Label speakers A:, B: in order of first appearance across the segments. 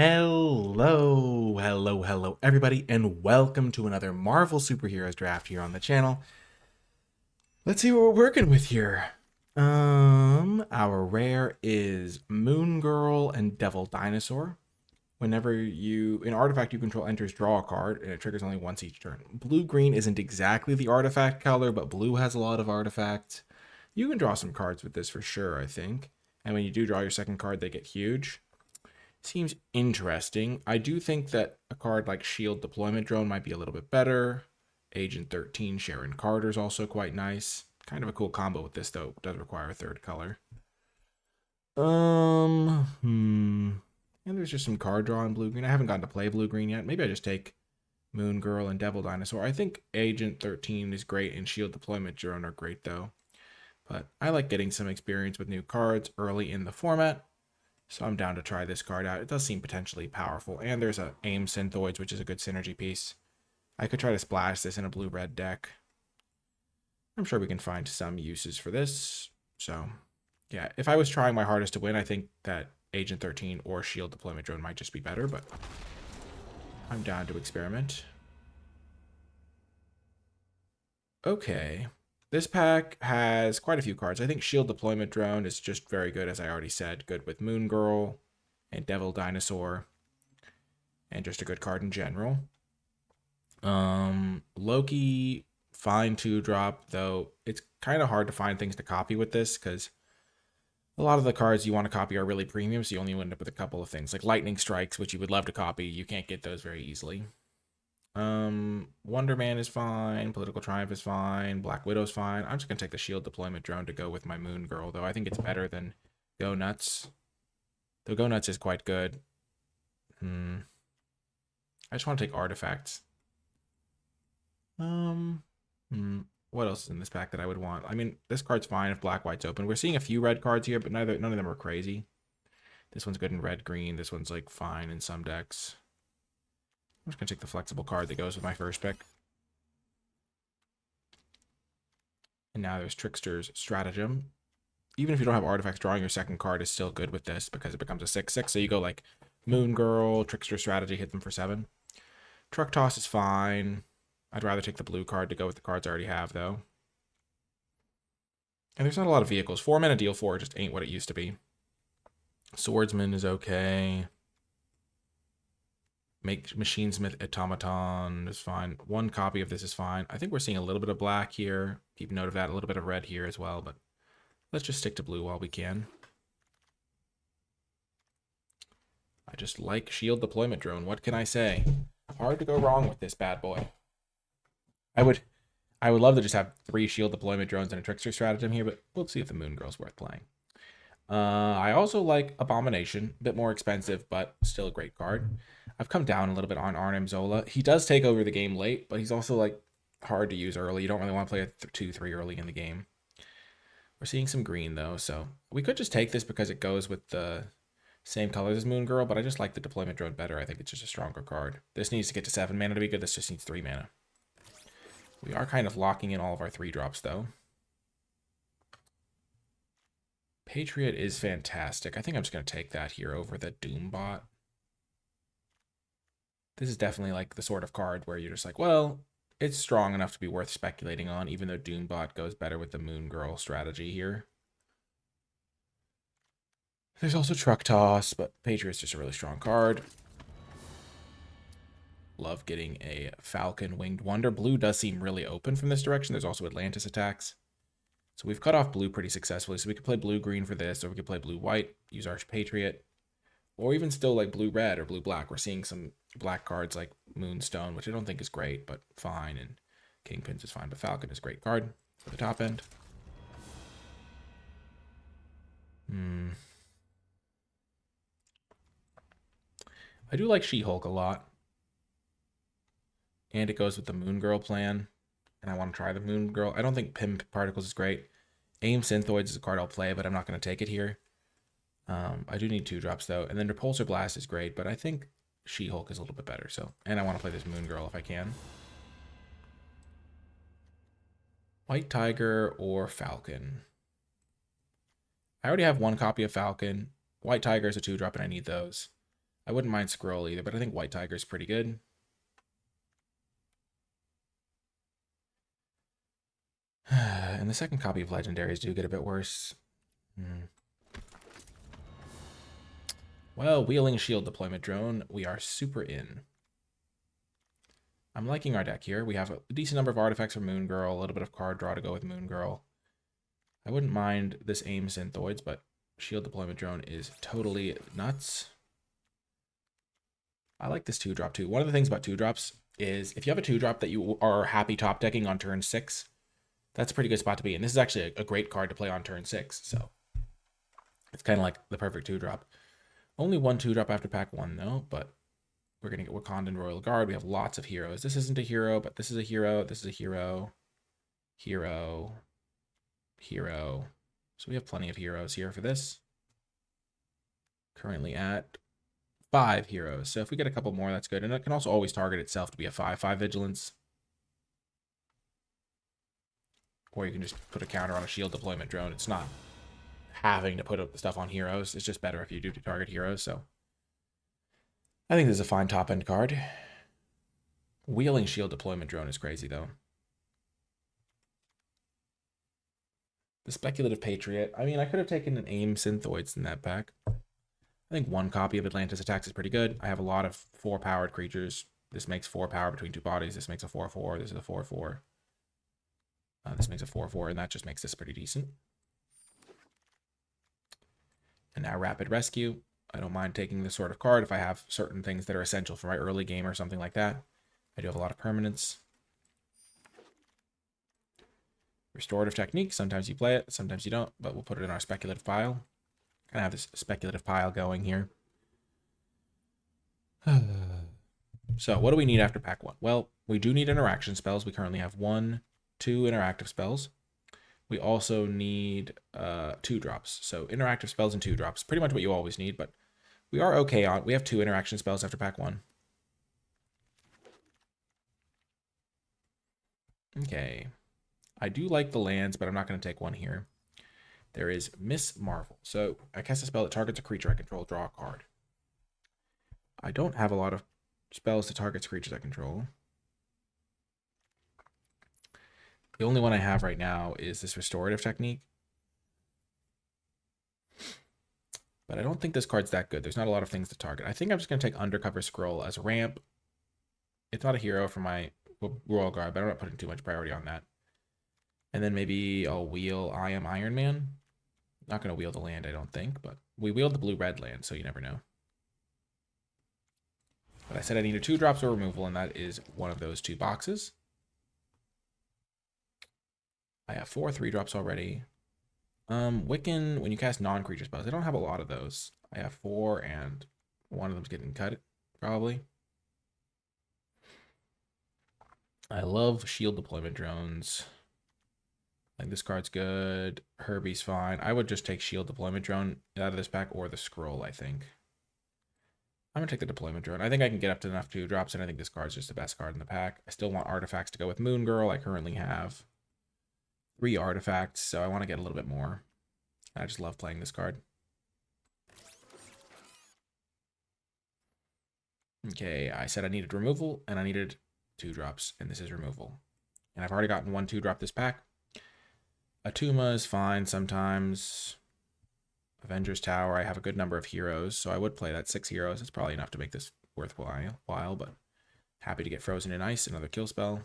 A: Hello, everybody, and welcome to another Marvel Superheroes draft here on the channel. Let's see what we're working with here. Our rare is Moon Girl and Devil Dinosaur. Whenever an artifact you control enters, draw a card, and it triggers only once each turn. Blue-green isn't exactly the artifact color, but blue has a lot of artifacts. You can draw some cards with this for sure, I think. And when you do draw your second card, they get huge. Seems interesting. I do think that a card like Shield Deployment Drone might be a little bit better. Agent 13 Sharon Carter's also quite nice. Kind of a cool combo with this, though. It does require a third color. And there's just some card draw in blue-green. I haven't gotten to play blue-green yet. Maybe I just take Moon Girl and Devil Dinosaur. I think Agent 13 is great and Shield Deployment Drone are great, though. But I like getting some experience with new cards early in the format. So I'm down to try this card out. It does seem potentially powerful. And there's a AIM Synthoids, which is a good synergy piece. I could try to splash this in a blue-red deck. I'm sure we can find some uses for this. So, yeah, if I was trying my hardest to win, I think that Agent 13 or Shield Deployment Drone might just be better, but I'm down to experiment. Okay. This pack has quite a few cards. I think Shield Deployment Drone is just very good, as I already said. Good with Moon Girl and Devil Dinosaur. And just a good card in general. Loki, fine 2-drop, though it's kind of hard to find things to copy with this, because a lot of the cards you want to copy are really premium, so you only end up with a couple of things. Like Lightning Strikes, which you would love to copy. You can't get those very easily. Wonder Man is fine. Political Triumph is fine. Black Widow's fine. I'm just going to take the Shield Deployment Drone to go with my Moon Girl, though. I think it's better than Go Nuts. Though Go Nuts is quite good. I just want to take Artifacts. What else is in this pack that I would want? I mean, this card's fine if Black-White's open. We're seeing a few red cards here, but none of them are crazy. This one's good in red-green. This one's, like, fine in some decks. I'm just going to take the flexible card that goes with my first pick. And now there's Trickster's Stratagem. Even if you don't have artifacts, drawing your second card is still good with this because it becomes a 6/6. So you go like Moon Girl, Trickster Strategy, hit them for 7. Truck Toss is fine. I'd rather take the blue card to go with the cards I already have, though. And there's not a lot of vehicles. 4 mana deal 4 just ain't what it used to be. Swordsman is okay. Make Machinesmith Automaton is fine. 1 copy of this is fine. I think we're seeing a little bit of black here. Keep note of that. A little bit of red here as well, but let's just stick to blue while we can. I just like Shield Deployment Drone. What can I say? Hard to go wrong with this bad boy. I would love to just have 3 Shield Deployment Drones and a Trickster Stratagem here, but we'll see if the Moon Girl's worth playing. I also like Abomination. A bit more expensive, but still a great card. I've come down a little bit on Arnim Zola. He does take over the game late, but he's also like hard to use early. You don't really want to play a 2-3 early in the game. We're seeing some green, though, so we could just take this because it goes with the same colors as Moon Girl, but I just like the Deployment Drone better. I think it's just a stronger card. This needs to get to 7 mana to be good. This just needs 3 mana. We are kind of locking in all of our 3-drops, though. Patriot is fantastic. I think I'm just going to take that here over the Doombot. This is definitely like the sort of card where you're just like, well, it's strong enough to be worth speculating on, even though Doombot goes better with the Moon Girl strategy here. There's also Truck Toss, but Patriot's just a really strong card. Love getting a Falcon Winged Wonder. Blue does seem really open from this direction. There's also Atlantis attacks. So we've cut off blue pretty successfully. So we could play blue-green for this, or we could play blue-white, use Arch Patriot, or even still like blue-red or blue-black. We're seeing some black cards like Moonstone, which I don't think is great, but fine, and Kingpins is fine, but Falcon is a great card for the top end. I do like She-Hulk a lot. And it goes with the Moon Girl plan. And I want to try the Moon Girl. I don't think Pim Particles is great. AIM Synthoids is a card I'll play, but I'm not going to take it here. I do need 2-drops, though. And then Repulsor Blast is great, but I think She-Hulk is a little bit better. So, and I want to play this Moon Girl if I can. White Tiger or Falcon. I already have 1 copy of Falcon. White Tiger is a 2-drop, and I need those. I wouldn't mind Scroll either, but I think White Tiger is pretty good. And the second copy of Legendaries do get a bit worse. Well, Wheeling Shield Deployment Drone, we are super in. I'm liking our deck here. We have a decent number of artifacts for Moon Girl, a little bit of card draw to go with Moon Girl. I wouldn't mind this AIM Synthoids, but Shield Deployment Drone is totally nuts. I like this 2-drop too. One of the things about 2-drops is if you have a 2-drop that you are happy top decking on turn 6, that's a pretty good spot to be. And this is actually a great card to play on turn 6. So it's kind of like the perfect 2-drop. Only one 2-drop after pack 1 though, but we're going to get Wakandan Royal Guard. We have lots of heroes. This isn't a hero, but this is a hero. This is a hero. Hero. Hero. So we have plenty of heroes here for this. Currently at 5 heroes. So if we get a couple more, that's good. And it can also always target itself to be a 5/5 vigilance. Or you can just put a counter on a shield deployment drone. It's not having to put up the stuff on heroes. It's just better if you do target heroes. So I think this is a fine top end card. Wheeling shield deployment drone is crazy though. The Speculative Patriot. I mean, I could have taken an AIM Synthoids in that pack. I think one copy of Atlantis Attacks is pretty good. I have a lot of 4-powered creatures. This makes 4 power between 2 bodies. This makes a 4/4. This is a 4/4. This makes a 4/4, and that just makes this pretty decent. And now Rapid Rescue. I don't mind taking this sort of card if I have certain things that are essential for my early game or something like that. I do have a lot of permanents. Restorative Technique. Sometimes you play it, sometimes you don't, but we'll put it in our speculative pile. Kind of have this speculative pile going here. So what do we need after pack 1? Well, we do need interaction spells. We currently have 1, 2 interactive spells. We also need 2-drops. So interactive spells and 2-drops. Pretty much what you always need, but we are okay on. We have 2 interaction spells after pack 1. Okay. I do like the lands, but I'm not going to take one here. There is Miss Marvel. So I cast a spell that targets a creature I control. Draw a card. I don't have a lot of spells that targets creatures I control. The only one I have right now is this Restorative Technique. But I don't think this card's that good. There's not a lot of things to target. I think I'm just going to take Undercover Scroll as a ramp. It's not a hero for my Royal Guard, but I'm not putting too much priority on that. And then maybe I'll wheel I Am Iron Man. Not going to wheel the land, I don't think, but we wheeled the blue-red land, so you never know. But I said I needed 2-drops or removal, and that is one of those 2 boxes. I have 4 3-drops already. Wiccan, when you cast non-creature spells, I don't have a lot of those. I have 4, and one of them's getting cut, probably. I love shield deployment drones. Like this card's good. Herbie's fine. I would just take shield deployment drone out of this pack or the scroll, I think. I'm gonna take the deployment drone. I think I can get up to enough 2-drops, and I think this card's just the best card in the pack. I still want artifacts to go with Moon Girl. I currently have 3 artifacts, so I want to get a little bit more. I just love playing this card. Okay, I said I needed removal, and I needed 2-drops, and this is removal. And I've already gotten 1 2-drop this pack. Atuma is fine sometimes. Avengers Tower, I have a good number of heroes, so I would play that 6 heroes. It's probably enough to make this worthwhile, but happy to get Frozen in Ice, another kill spell.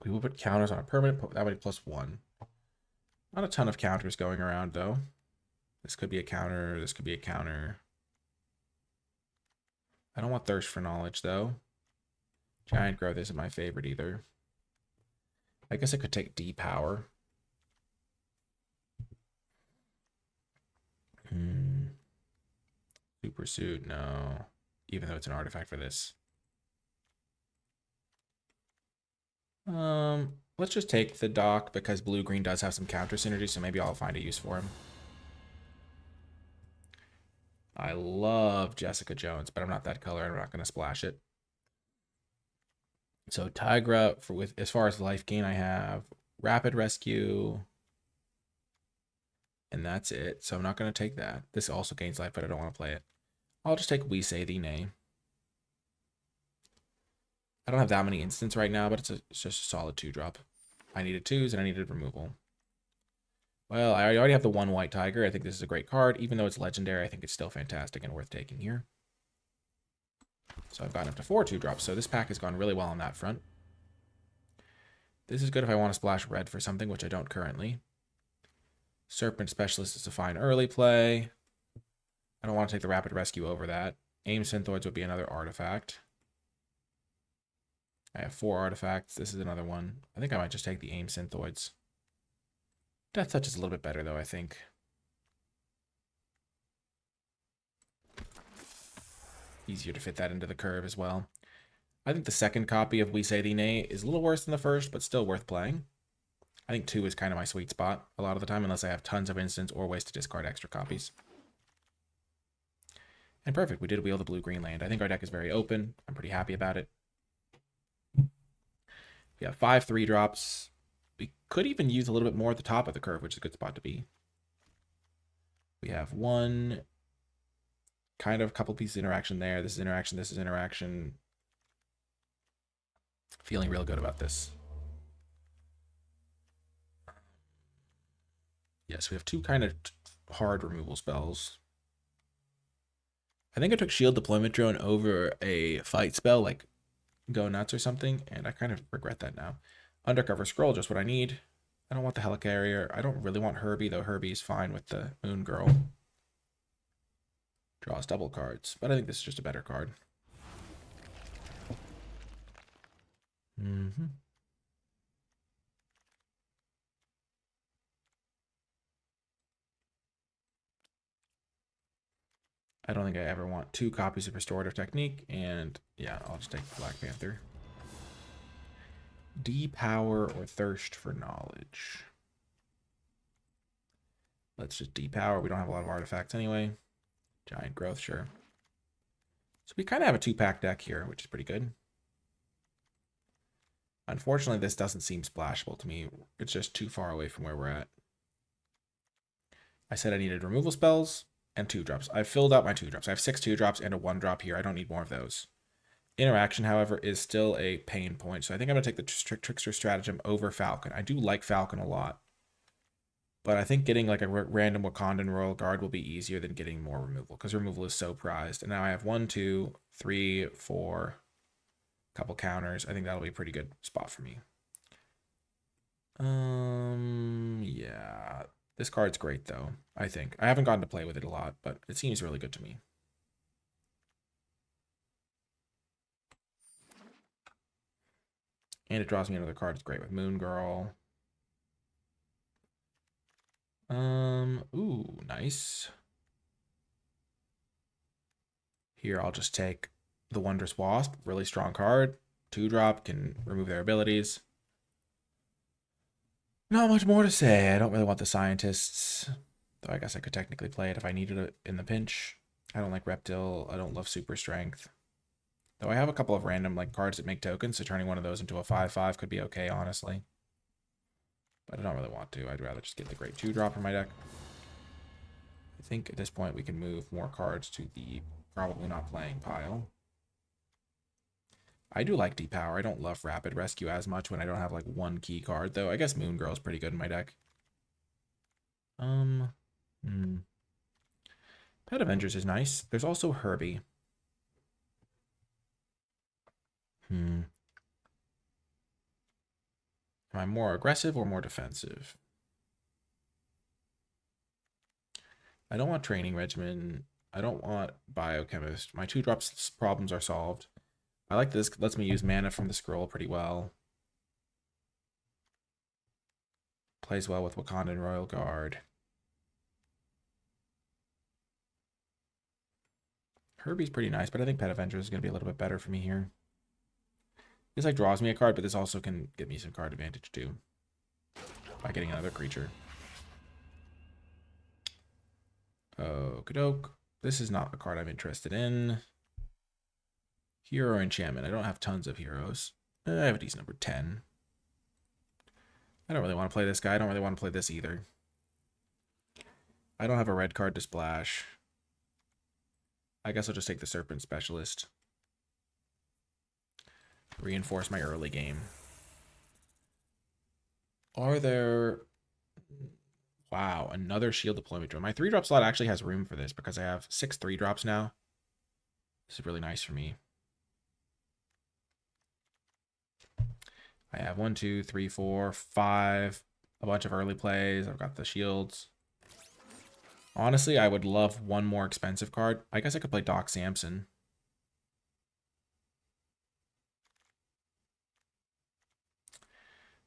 A: We will put counters on a permanent, that would be +1. Not a ton of counters going around, though. This could be a counter, this could be a counter. I don't want Thirst for Knowledge, though. Giant Growth isn't my favorite either. I guess I could take D-Power. Super Suit, no. Even though it's an artifact for this. Let's just take the Doc because blue-green does have some counter synergy, so maybe I'll find a use for him. I love Jessica Jones, but I'm not that color. I'm not going to splash it. So Tigra, with as far as life gain, I have Rapid Rescue, and that's it. So I'm not going to take that. This also gains life, but I don't want to play it. I'll just take We Say Thee Nay. I don't have that many instants right now, but it's just a solid 2-drop. I needed 2s and I needed removal. Well, I already have the 1 white tiger. I think this is a great card. Even though it's legendary, I think it's still fantastic and worth taking here. So I've gotten up to 4 2-drops. So this pack has gone really well on that front. This is good if I want to splash red for something, which I don't currently. Serpent Specialist is a fine early play. I don't want to take the Rapid Rescue over that. Aim Synthoids would be another artifact. I have 4 artifacts. This is another one. I think I might just take the Aim Synthoids. Death Touch is a little bit better, though, I think. Easier to fit that into the curve as well. I think the second copy of We Say Thee Nay is a little worse than the first, but still worth playing. I think 2 is kind of my sweet spot a lot of the time, unless I have tons of instants or ways to discard extra copies. And perfect, we did wheel the blue-green land. I think our deck is very open. I'm pretty happy about it. We have 5 3-drops. We could even use a little bit more at the top of the curve, which is a good spot to be. We have 1, kind of a couple pieces of interaction there. This is interaction, this is interaction. Feeling real good about this. Yes, we have 2 kind of hard removal spells. I think I took Shield Deployment Drone over a fight spell, like Go Nuts or something, and I kind of regret that now. Undercover Scroll, just what I need. I don't want the Helicarrier. I don't really want Herbie, though Herbie's fine with the Moon Girl. Draws double cards, but I think this is just a better card. I don't think I ever want 2 copies of Restorative Technique, and yeah, I'll just take Black Panther. Depower or Thirst for Knowledge. Let's just depower. We don't have a lot of artifacts anyway. Giant Growth, sure. So we kind of have a 2-pack deck here, which is pretty good. Unfortunately, this doesn't seem splashable to me. It's just too far away from where we're at. I said I needed removal spells and 2-drops. I've filled out my 2-drops. I have 6 2-drops and a 1-drop here. I don't need more of those. Interaction, however, is still a pain point. So I think I'm going to take the Trickster Stratagem over Falcon. I do like Falcon a lot. But I think getting like a random Wakandan Royal Guard will be easier than getting more removal, because removal is so prized. And now I have 1, 2, 3, 4, couple counters. I think that'll be a pretty good spot for me. Yeah. This card's great, though, I think. I haven't gotten to play with it a lot, but it seems really good to me. And it draws me another card. It's great with Moon Girl. Ooh, nice. Here, I'll just take the Wondrous Wasp. Really strong card. 2-drop, can remove their abilities. Not much more to say. I don't really want the Scientists. Though I guess I could technically play it if I needed it in the pinch. I don't like Reptile. I don't love Super Strength. Though I have a couple of random like cards that make tokens, so turning one of those into a 5/5 could be okay, honestly. But I don't really want to. I'd rather just get the great 2-drop in my deck. I think at this point we can move more cards to the probably not playing pile. I do like Depower. I don't love Rapid Rescue as much when I don't have like 1 key card, though. I guess Moon Girl is pretty good in my deck. Pet Avengers is nice. There's also Herbie. Am I more aggressive or more defensive? I don't want Training Regimen. I don't want Biochemist. My 2-drops problems are solved. I like this. Lets me use mana from the scroll pretty well. Plays well with Wakandan Royal Guard. Herbie's pretty nice, but I think Pet Avenger is going to be a little bit better for me here. This like draws me a card, but this also can get me some card advantage too by getting another creature. Okie doke. This is not a card I'm interested in. Hero Enchantment. I don't have tons of heroes. I have a decent number 10. I don't really want to play this guy. I don't really want to play this either. I don't have a red card to splash. I guess I'll just take the Serpent Specialist. Reinforce my early game. Are there... Wow, another shield deployment drone. My 3-drop slot actually has room for this because I have 6 3-drops now. This is really nice for me. I have 1, 2, 3, 4, 5. A bunch of early plays. I've got the shields. Honestly, I would love one more expensive card. I guess I could play Doc Samson.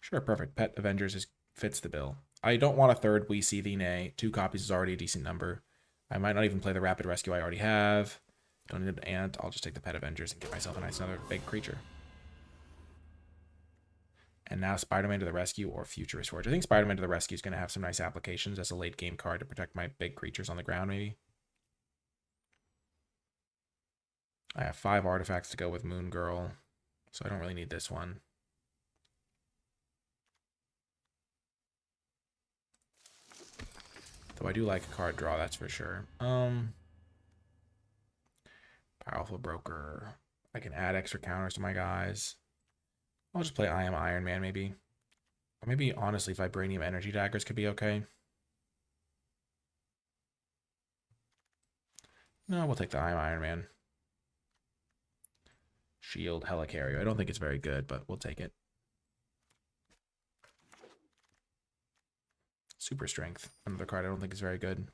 A: Sure, perfect. Pet Avengers fits the bill. I don't want a third We See Thee Nay. 2 copies is already a decent number. I might not even play the Rapid Rescue I already have. Don't need an ant. I'll just take the Pet Avengers and get myself a nice another big creature. And now Spider-Man to the Rescue or Futurist Forge. I think Spider-Man to the Rescue is going to have some nice applications as a late game card to protect my big creatures on the ground, maybe. I have 5 artifacts to go with Moon Girl, so I don't really need this one. Though I do like a card draw, that's for sure. Powerful Broker. I can add extra counters to my guys. I'll just play I Am Iron Man, maybe. Or maybe, honestly, Vibranium Energy Daggers could be okay. No, we'll take the I Am Iron Man. Shield Helicarrier. I don't think it's very good, but we'll take it. Super Strength. Another card I don't think is very good.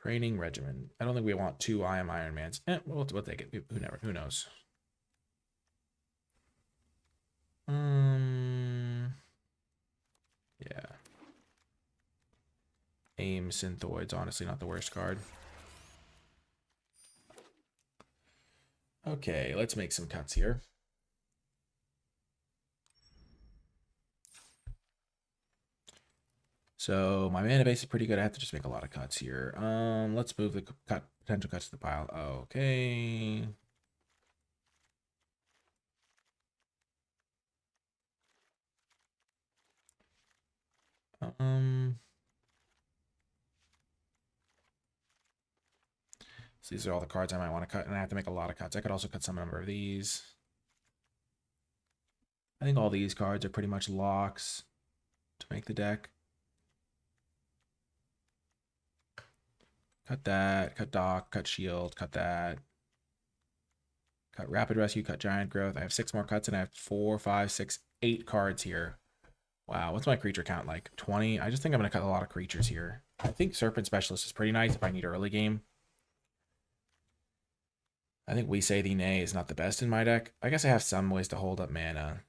A: Training Regimen. I don't think we want 2 I Am Iron Mans. We'll take it. Who knows? Yeah. Aim Synthoid's honestly not the worst card. Okay, let's make some cuts here. So my mana base is pretty good. I have to just make a lot of cuts here. Let's move the potential cuts to the pile. Okay. So these are all the cards I might want to cut, and I have to make a lot of cuts. I could also cut some number of these. I think all these cards are pretty much locks to make the deck. Cut that, cut Doc, cut Shield, cut that. Cut Rapid Rescue, cut Giant Growth. I have 6 more cuts, and I have 4, 5, 6, 8 cards here. Wow, what's my creature count like? 20? I just think I'm going to cut a lot of creatures here. I think Serpent Specialist is pretty nice if I need early game. I think We Say Thee Nay is not the best in my deck. I guess I have some ways to hold up mana.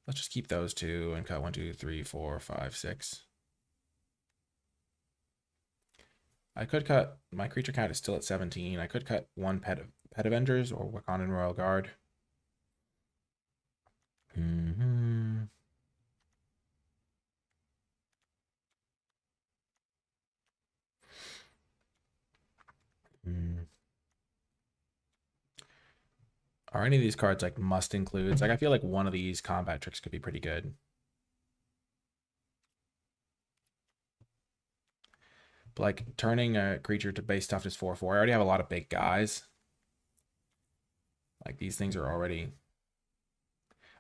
A: Let's just keep those 2 and cut 1, 2, 3, 4, 5, 6. I could cut, my creature count is still at 17. I could cut 1 Pet Avengers or Wakandan Royal Guard. Are any of these cards like must includes? Like I feel like one of these combat tricks could be pretty good. But like turning a creature to base toughness 4/4. I already have a lot of big guys. Like these things are already.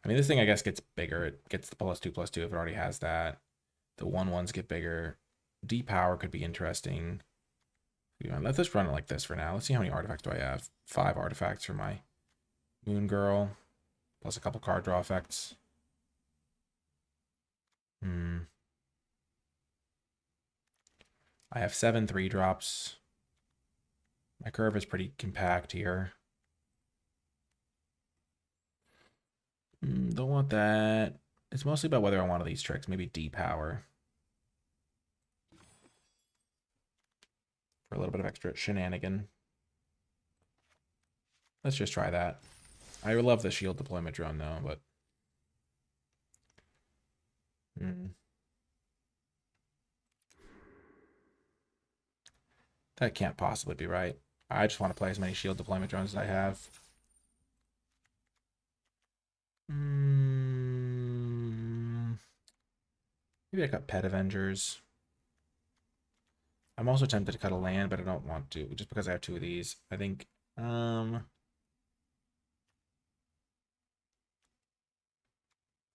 A: I mean, this thing I guess gets bigger. It gets the +2/+2 if it already has that. The 1/1s get bigger. Depower could be interesting. Let's just run it like this for now. Let's see how many artifacts do I have. 5 artifacts for my Moon Girl, plus a couple card draw effects. I have 7 3-drops. My curve is pretty compact here. Don't want that. It's mostly about whether I want one of these tricks. Maybe Depower. For a little bit of extra shenanigan. Let's just try that. I would love the shield deployment drone though, but that can't possibly be right. I just want to play as many shield deployment drones as I have. Maybe I cut Pet Avengers. I'm also tempted to cut a land, but I don't want to, just because I have 2 of these. I think, I don't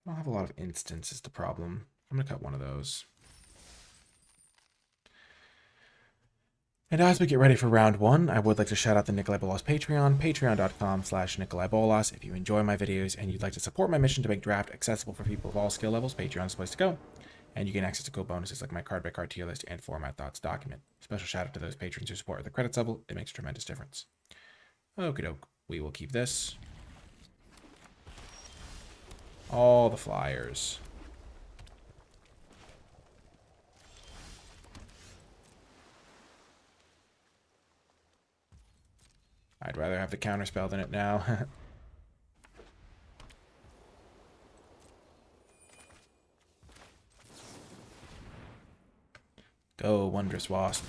A: have a lot of instants is the problem. I'm going to cut one of those. And as we get ready for round 1, I would like to shout out the NicolaiBolas Patreon, patreon.com/NicolaiBolas. If you enjoy my videos and you'd like to support my mission to make draft accessible for people of all skill levels, Patreon is the place to go. And you get access to cool bonuses like my card by card tier list and format thoughts document. Special shout out to those patrons who support at the credits level. It makes a tremendous difference. Okie doke. We will keep this. All the flyers. I'd rather have the counterspell than it now. Go, Wondrous Wasp.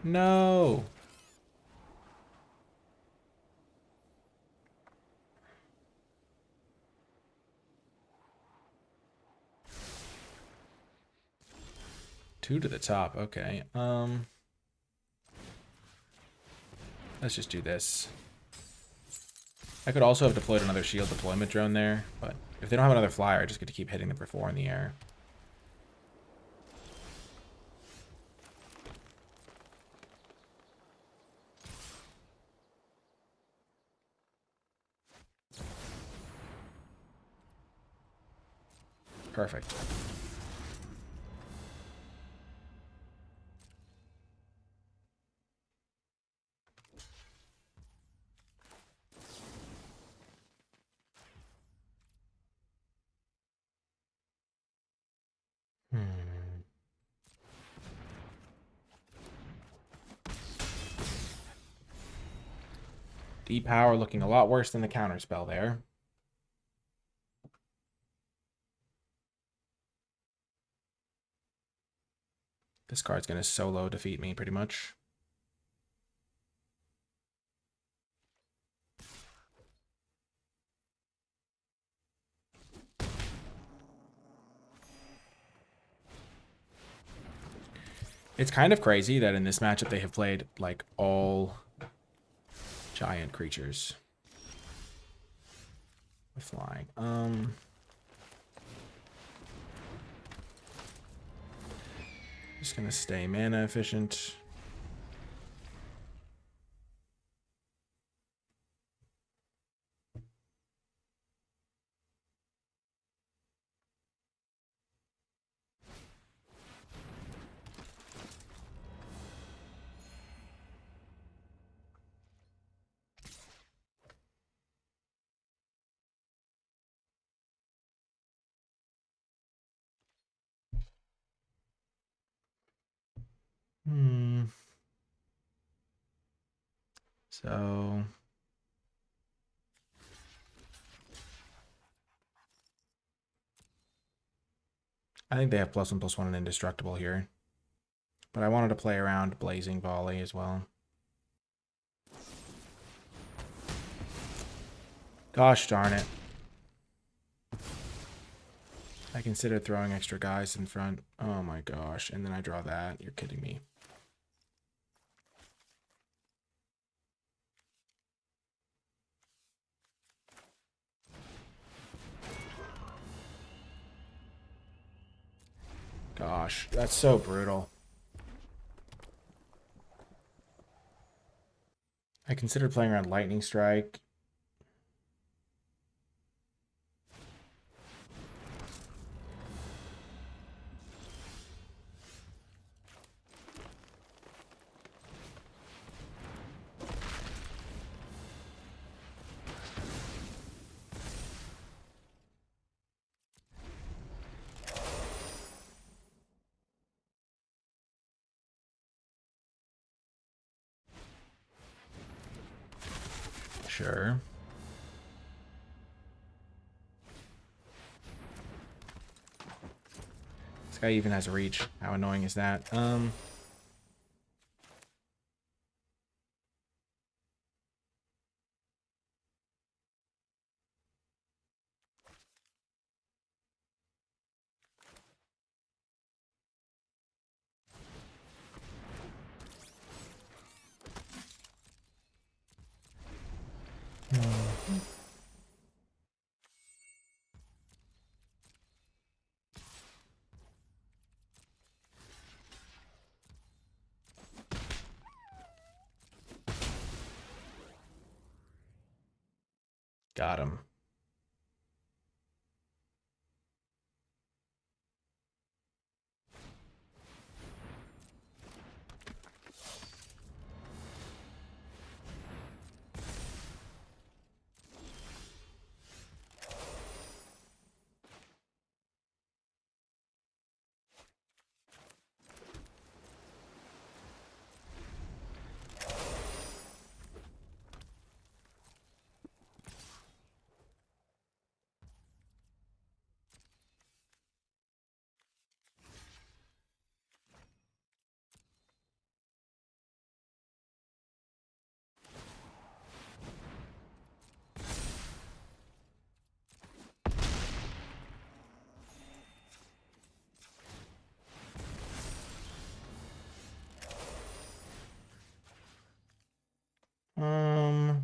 A: No. Two to the top. Okay. Let's just do this. I could also have deployed another shield deployment drone there, but if they don't have another flyer, I just get to keep hitting them for 4 in the air. Perfect. Deep power looking a lot worse than the counterspell there. This card's going to solo defeat me pretty much. It's kind of crazy that in this matchup they have played like all giant creatures with flying. Just gonna stay mana efficient. So I think they have +1/+1 and indestructible here. But I wanted to play around Blazing Volley as well. Gosh darn it. I considered throwing extra guys in front. Oh my gosh. And then I draw that. You're kidding me. Gosh, that's so brutal. I considered playing around Lightning Strike. Sure. This guy even has a reach. How annoying is that? Got him. Um,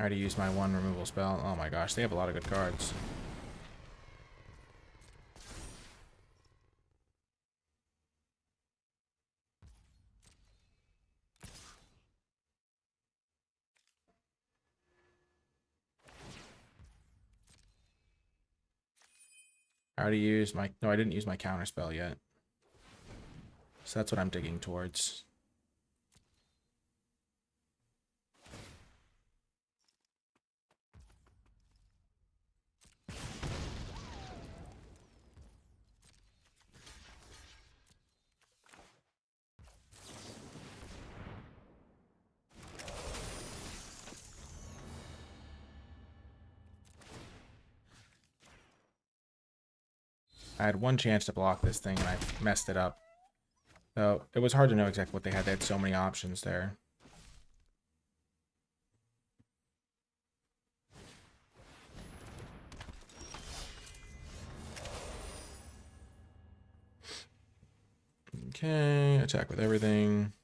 A: I already used my one removal spell. Oh my gosh, they have a lot of good cards. I already used my... No, I didn't use my counter spell yet. So that's what I'm digging towards. I had one chance to block this thing and I messed it up. So it was hard to know exactly what they had. They had so many options there. Okay, attack with everything.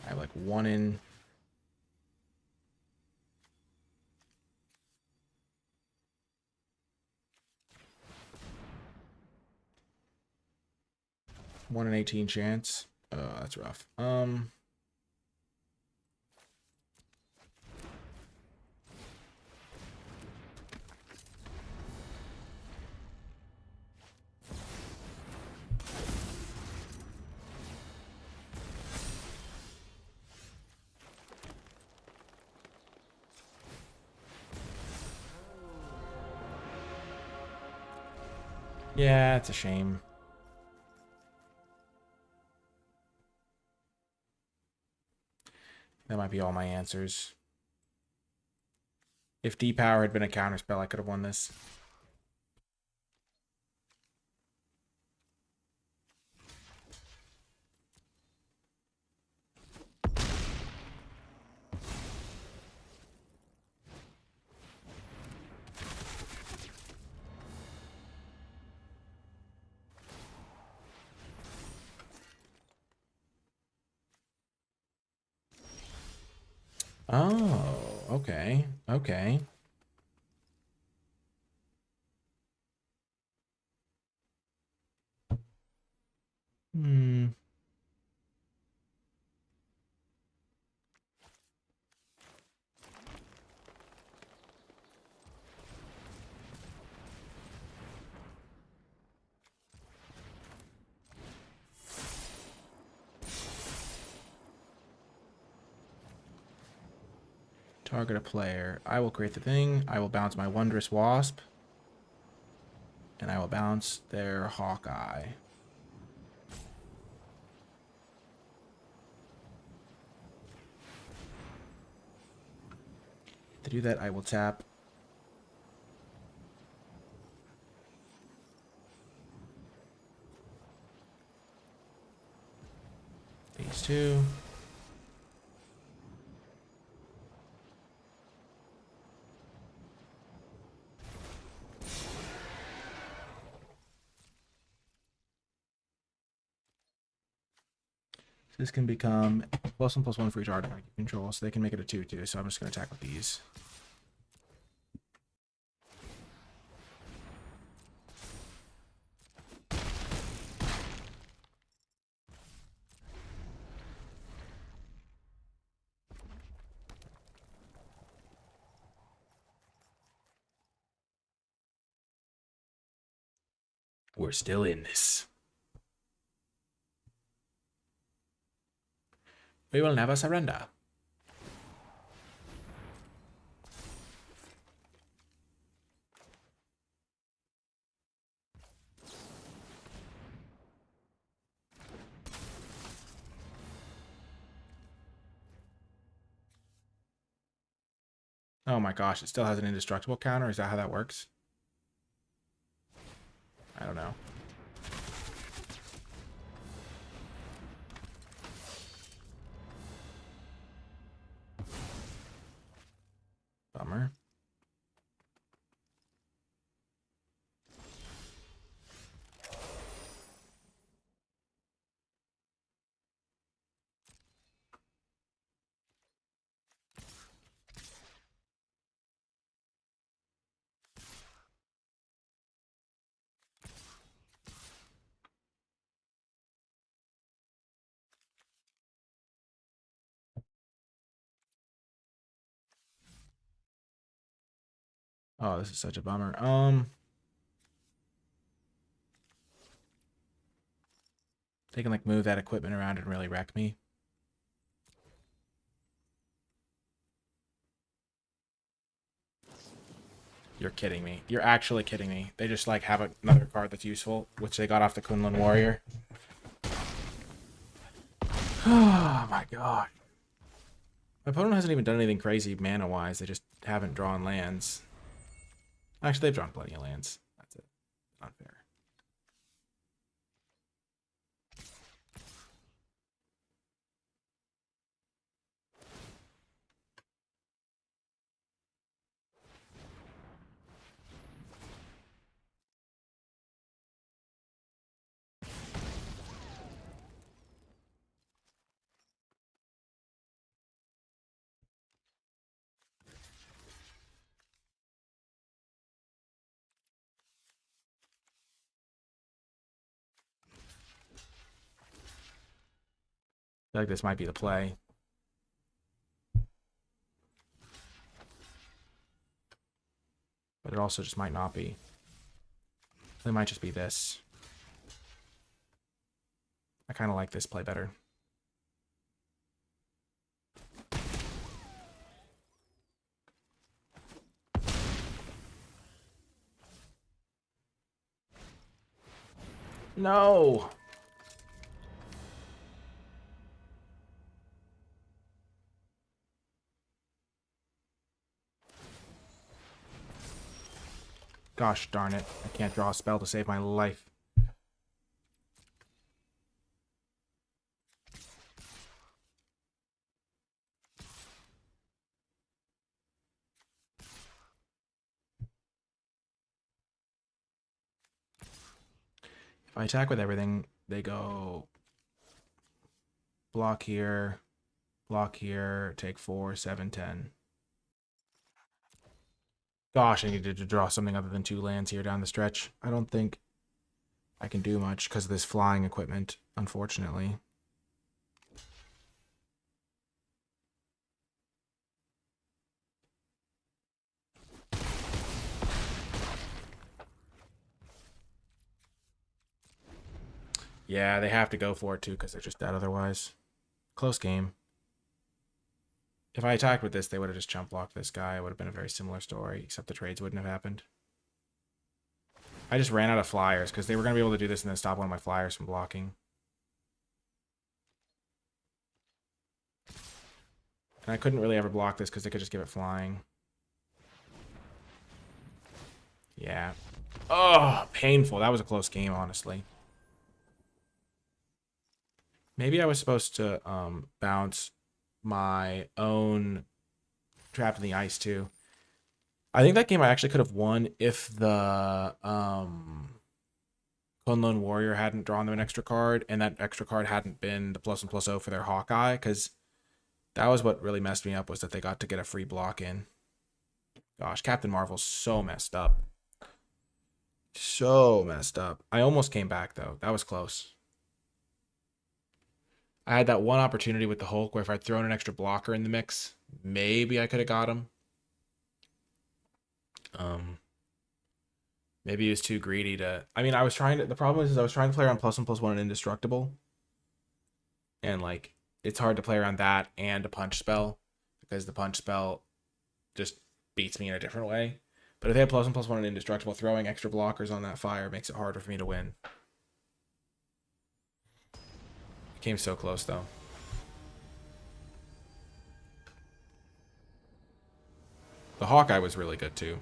A: I have like one in. One in 18 chance. That's rough. Yeah, it's a shame. That might be all my answers. If D-Power had been a counterspell, I could have won this. Oh, okay. Okay. Hmm. Target a player. I will create the thing. I will bounce my Wondrous Wasp. And I will bounce their Hawkeye. To do that, I will tap these two. This can become +1/+1 for each artifact you control, so they can make it a 2/2. So I'm just going to attack with these. We're still in this. We will never surrender. Oh my gosh, it still has an indestructible counter. Is that how that works? I don't know. Bummer. Oh, this is such a bummer. They can like move that equipment around and really wreck me. You're kidding me. You're actually kidding me. They just like have another card that's useful, which they got off the Kunlun Warrior. Oh my god. My opponent hasn't even done anything crazy mana-wise. They just haven't drawn lands. Actually, they've drawn plenty of lands. That's it. Unfair. I feel like this might be the play. But it also just might not be. It might just be this. I kind of like this play better. No! Gosh darn it. I can't draw a spell to save my life. If I attack with everything, they go block here, Block here, take 4, 7, 10. Gosh, I needed to draw something other than 2 lands here down the stretch. I don't think I can do much because of this flying equipment, unfortunately. Yeah, they have to go for it too because they're just dead otherwise. Close game. If I attacked with this, they would have just chump blocked this guy. It would have been a very similar story, except the trades wouldn't have happened. I just ran out of flyers because they were going to be able to do this and then stop one of my flyers from blocking. And I couldn't really ever block this because they could just give it flying. Yeah. Oh, painful. That was a close game, honestly. Maybe I was supposed to bounce my own Trapped in the Ice too. I think that game I actually could have won if the Kunlun Warrior hadn't drawn them an extra card, and that extra card hadn't been the +1/+0 for their Hawkeye, because that was what really messed me up, was that they got to get a free block in. Gosh, Captain Marvel's so messed up. So messed up. I almost came back, though. That was close. I had that one opportunity with the Hulk where if I'd thrown an extra blocker in the mix, maybe I could have got him. Maybe he was too greedy to... I mean, I was trying to... The problem is I was trying to play around +1/+1 and Indestructible. And, like, it's hard to play around that and a punch spell, because the punch spell just beats me in a different way. But if they have +1/+1 and Indestructible, throwing extra blockers on that fire makes it harder for me to win. It came so close, though. The Hawkeye was really good, too.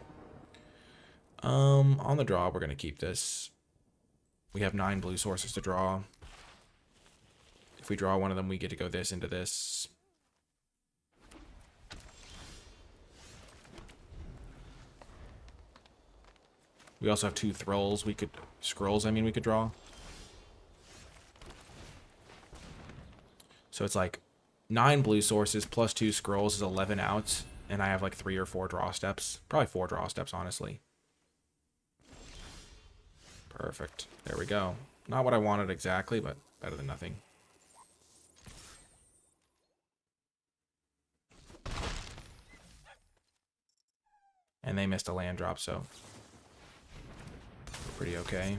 A: On the draw, we're going to keep this. We have 9 blue sources to draw. If we draw one of them, we get to go this into this. We also have 2 scrolls we could draw. So it's like 9 blue sources plus 2 scrolls is 11 outs, and I have like 3 or 4 draw steps. Probably 4 draw steps, honestly. Perfect. There we go. Not what I wanted exactly, but better than nothing. And they missed a land drop, so we're pretty okay.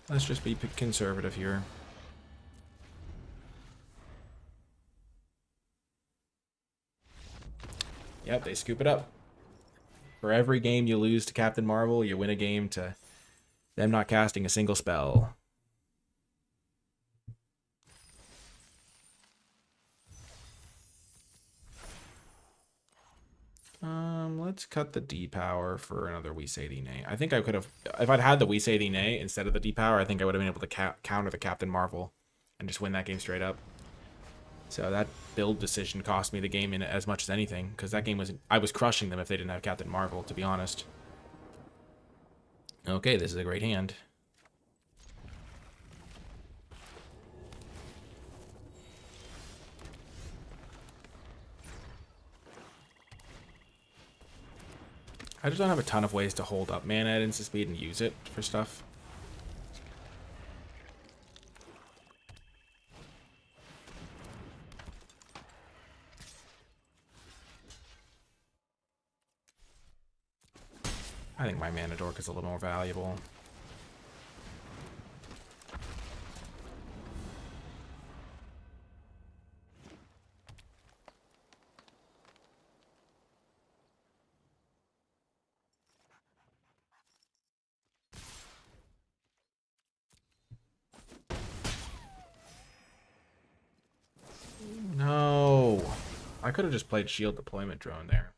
A: Let's just be conservative here. Yep, they scoop it up. For every game you lose to Captain Marvel, you win a game to them not casting a single spell. Let's cut the D-Power for another We Say Thee Nay. I think I could have... If I'd had the We Say Thee Nay instead of the D-Power, I think I would have been able to counter the Captain Marvel and just win that game straight up. So that build decision cost me the game in as much as anything, because that game was... I was crushing them if they didn't have Captain Marvel, to be honest. Okay, this is a great hand. I just don't have a ton of ways to hold up mana at instant speed and use it for stuff. I think my mana dork is a little more valuable. No. I could have just played Shield Deployment Drone there.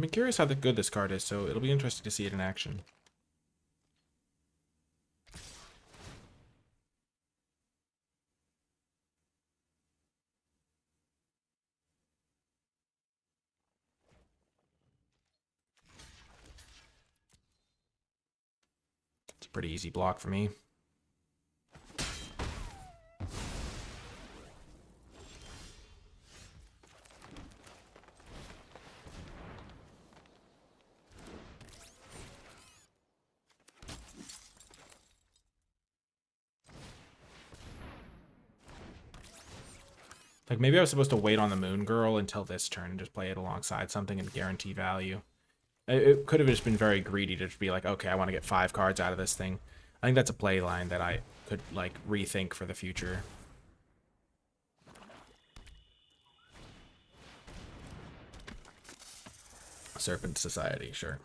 A: I'm curious how good this card is, so it'll be interesting to see it in action. It's a pretty easy block for me. Like, maybe I was supposed to wait on the Moon Girl until this turn and just play it alongside something and guarantee value. It could have just been very greedy to just be like, okay, I want to get 5 cards out of this thing. I think that's a play line that I could, like, rethink for the future. Serpent Society, sure.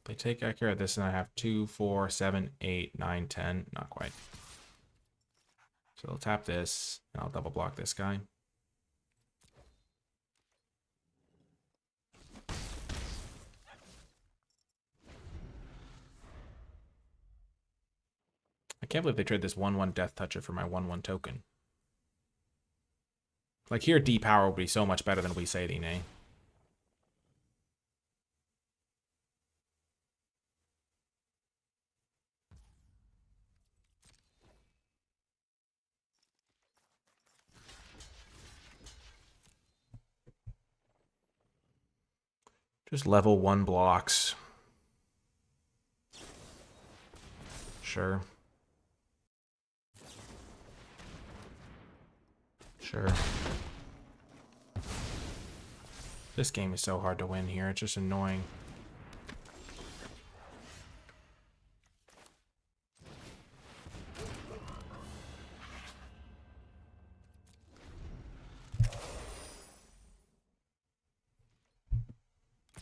A: They take care of this, and I have 2, 4, 7, 8, 9, 10. Not quite. So I'll tap this, and I'll double block this guy. I can't believe they trade this 1/1 Death Toucher for my 1/1 token. Like, here, D-Power would be so much better than we say, eh? Just level 1 blocks. Sure. Sure. This game is so hard to win here. It's just annoying.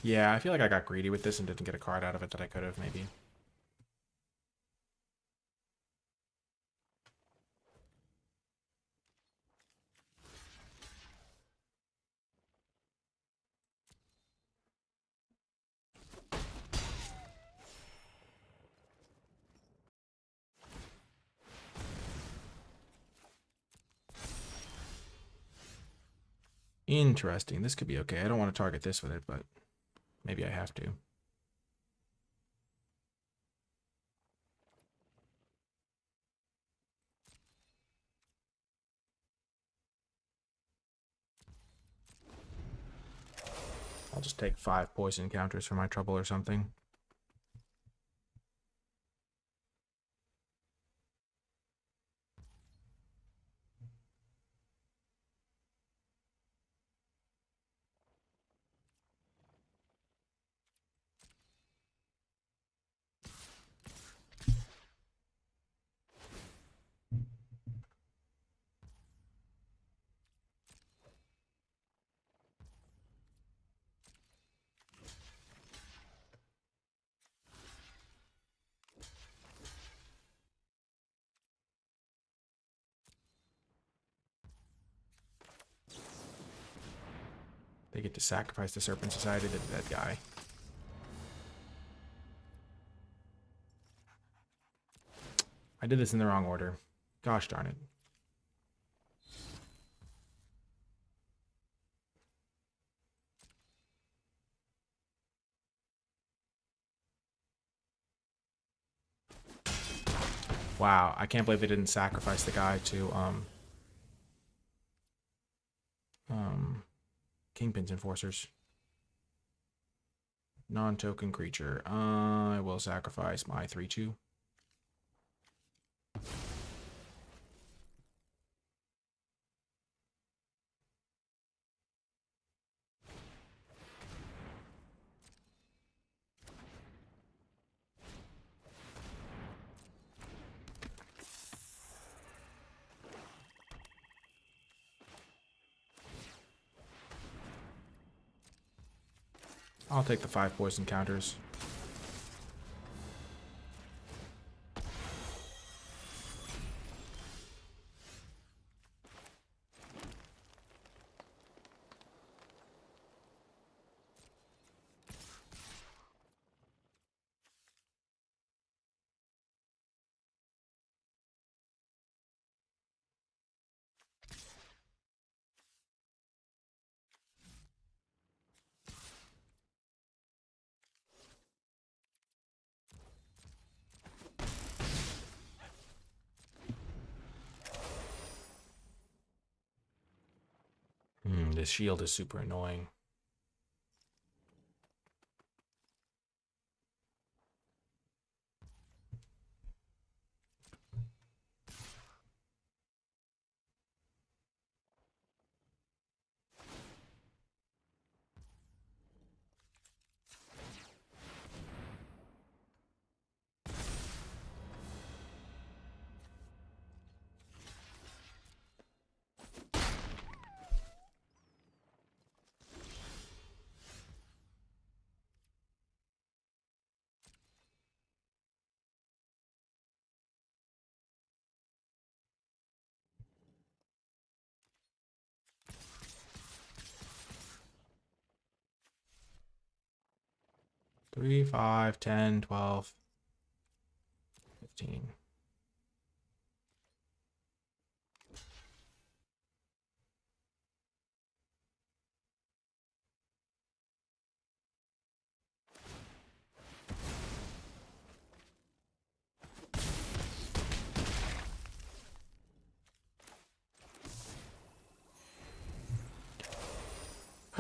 A: Yeah, I feel like I got greedy with this and didn't get a card out of it that I could have, maybe. Interesting. This could be okay. I don't want to target this with it, but maybe I have to. I'll just take 5 poison counters for my trouble or something. They get to sacrifice the Serpent Society to that guy. I did this in the wrong order. Gosh darn it. Wow, I can't believe they didn't sacrifice the guy to Kingpin's Enforcers. Non-token creature. I will sacrifice my 3/2. I'll take the 5 poison counters. This shield is super annoying. Three, 5, 10, 12, 15.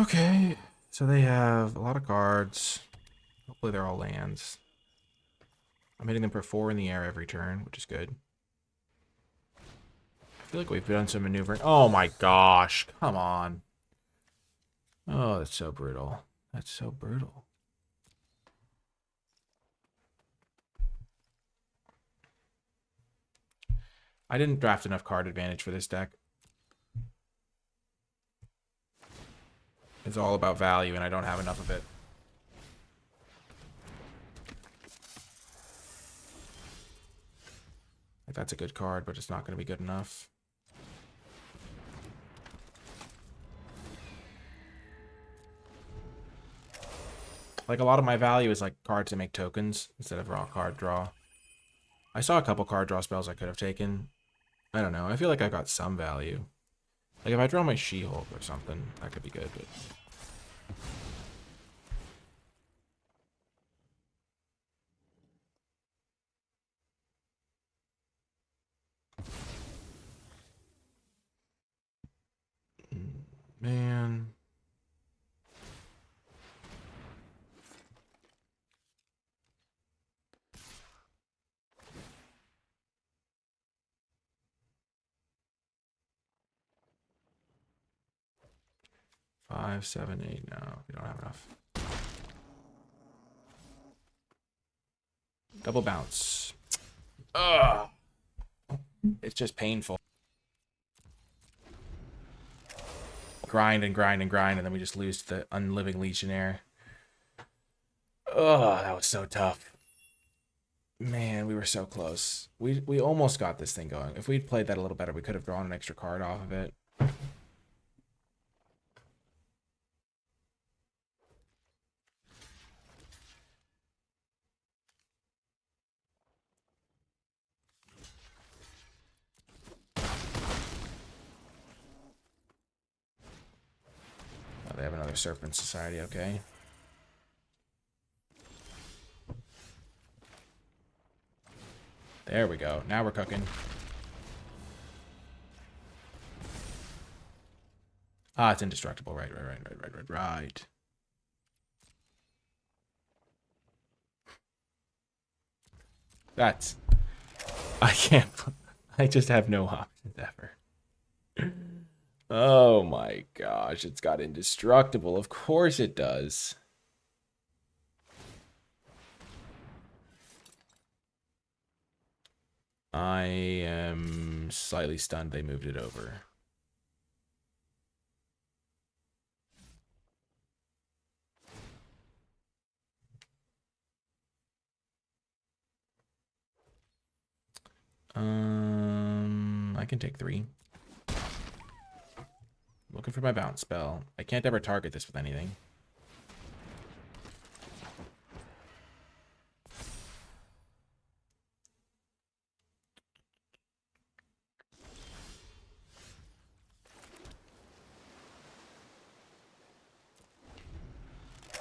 A: Okay, so they have a lot of cards. Hopefully they're all lands. I'm hitting them for 4 in the air every turn, which is good. I feel like we've done some maneuvering. Oh my gosh, come on. Oh, that's so brutal. That's so brutal. I didn't draft enough card advantage for this deck. It's all about value, and I don't have enough of it. Like, that's a good card, but it's not going to be good enough. Like, a lot of my value is like cards that make tokens instead of raw card draw. I saw a couple card draw spells I could have taken. I don't know. I feel like I got some value. Like, if I draw my She-Hulk or something, that could be good, but... Man... 5, 7, 8. No, we don't have enough. Double bounce. Ugh. It's just painful. Grind and grind and grind, and then we just lose to the Unliving Legionnaire. Oh, that was so tough. Man, we were so close. We almost got this thing going. If we'd played that a little better, we could have drawn an extra card off of it. Oh, they have another Serpent Society, okay. There we go. Now we're cooking. Ah, it's indestructible. Right. That's... I can't... I just have no options ever. Oh my gosh, it's got indestructible. Of course it does. I am slightly stunned they moved it over. I can take 3. Looking for my bounce spell. I can't ever target this with anything.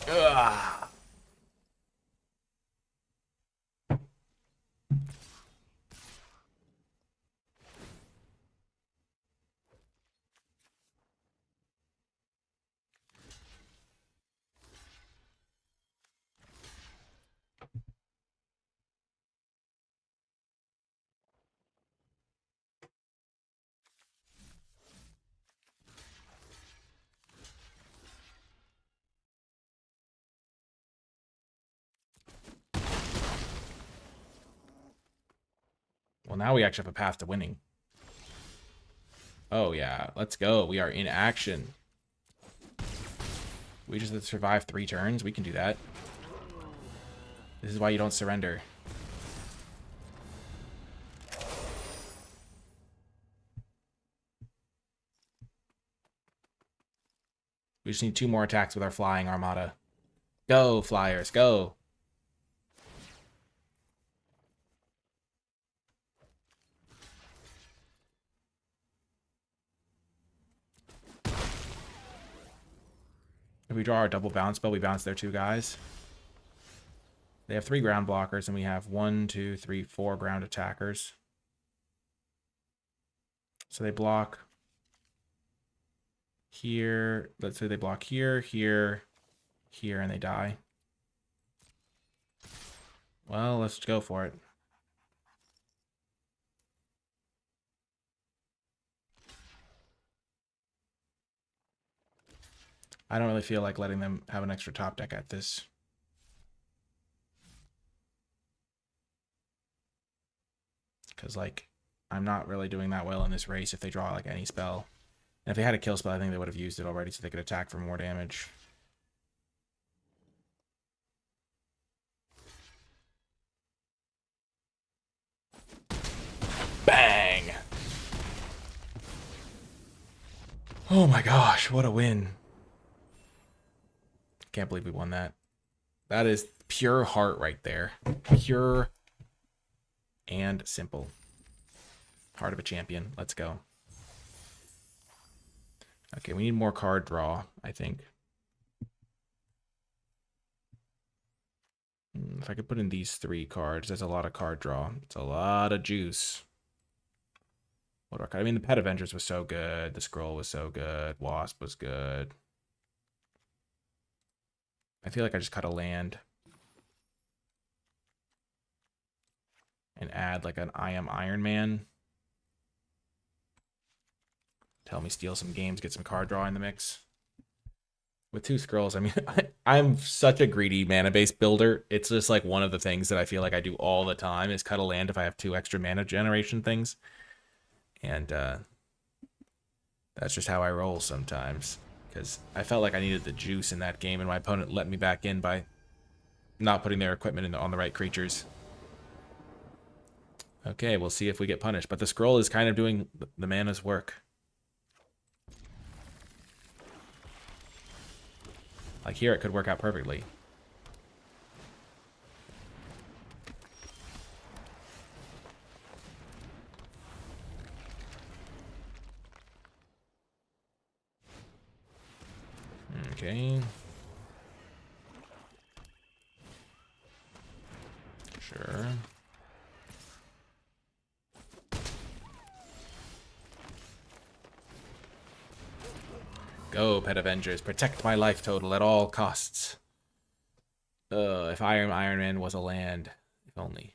A: Ugh. Well, now we actually have a path to winning. Oh, yeah. Let's go. We are in action. We just have to survive 3 turns. We can do that. This is why you don't surrender. We just need 2 more attacks with our flying armada. Go, flyers, go. If we draw our double bounce spell, we bounce their 2 guys. They have 3 ground blockers, and we have 1, 2, 3, 4 ground attackers. So they block here. Let's say they block here, here, here, and they die. Well, let's go for it. I don't really feel like letting them have an extra top deck at this. Because, like, I'm not really doing that well in this race if they draw, like, any spell. And if they had a kill spell, I think they would have used it already so they could attack for more damage. Bang! Oh my gosh, what a win. Can't believe we won that. That is pure heart right there. Pure and simple. Heart of a champion. Let's go. Okay, we need more card draw, I think. If I could put in these 3 cards, that's a lot of card draw. It's a lot of juice. What do I cut? I mean, the Pet Avengers was so good. The Scroll was so good. Wasp was good. I feel like I just cut a land. And add like an I Am Iron Man. To help me steal some games, get some card draw in the mix. With 2 scrolls, I mean, I'm such a greedy mana-based builder. It's just like one of the things that I feel like I do all the time is cut a land if I have 2 extra mana generation things. And that's just how I roll sometimes. Because I felt like I needed the juice in that game, and my opponent let me back in by not putting their equipment on the right creatures. Okay, we'll see if we get punished. But the scroll is kind of doing the mana's work. Like here, it could work out perfectly. Okay. Sure. Go, Pet Avengers. Protect my life total at all costs. If Iron Man was a land. If only.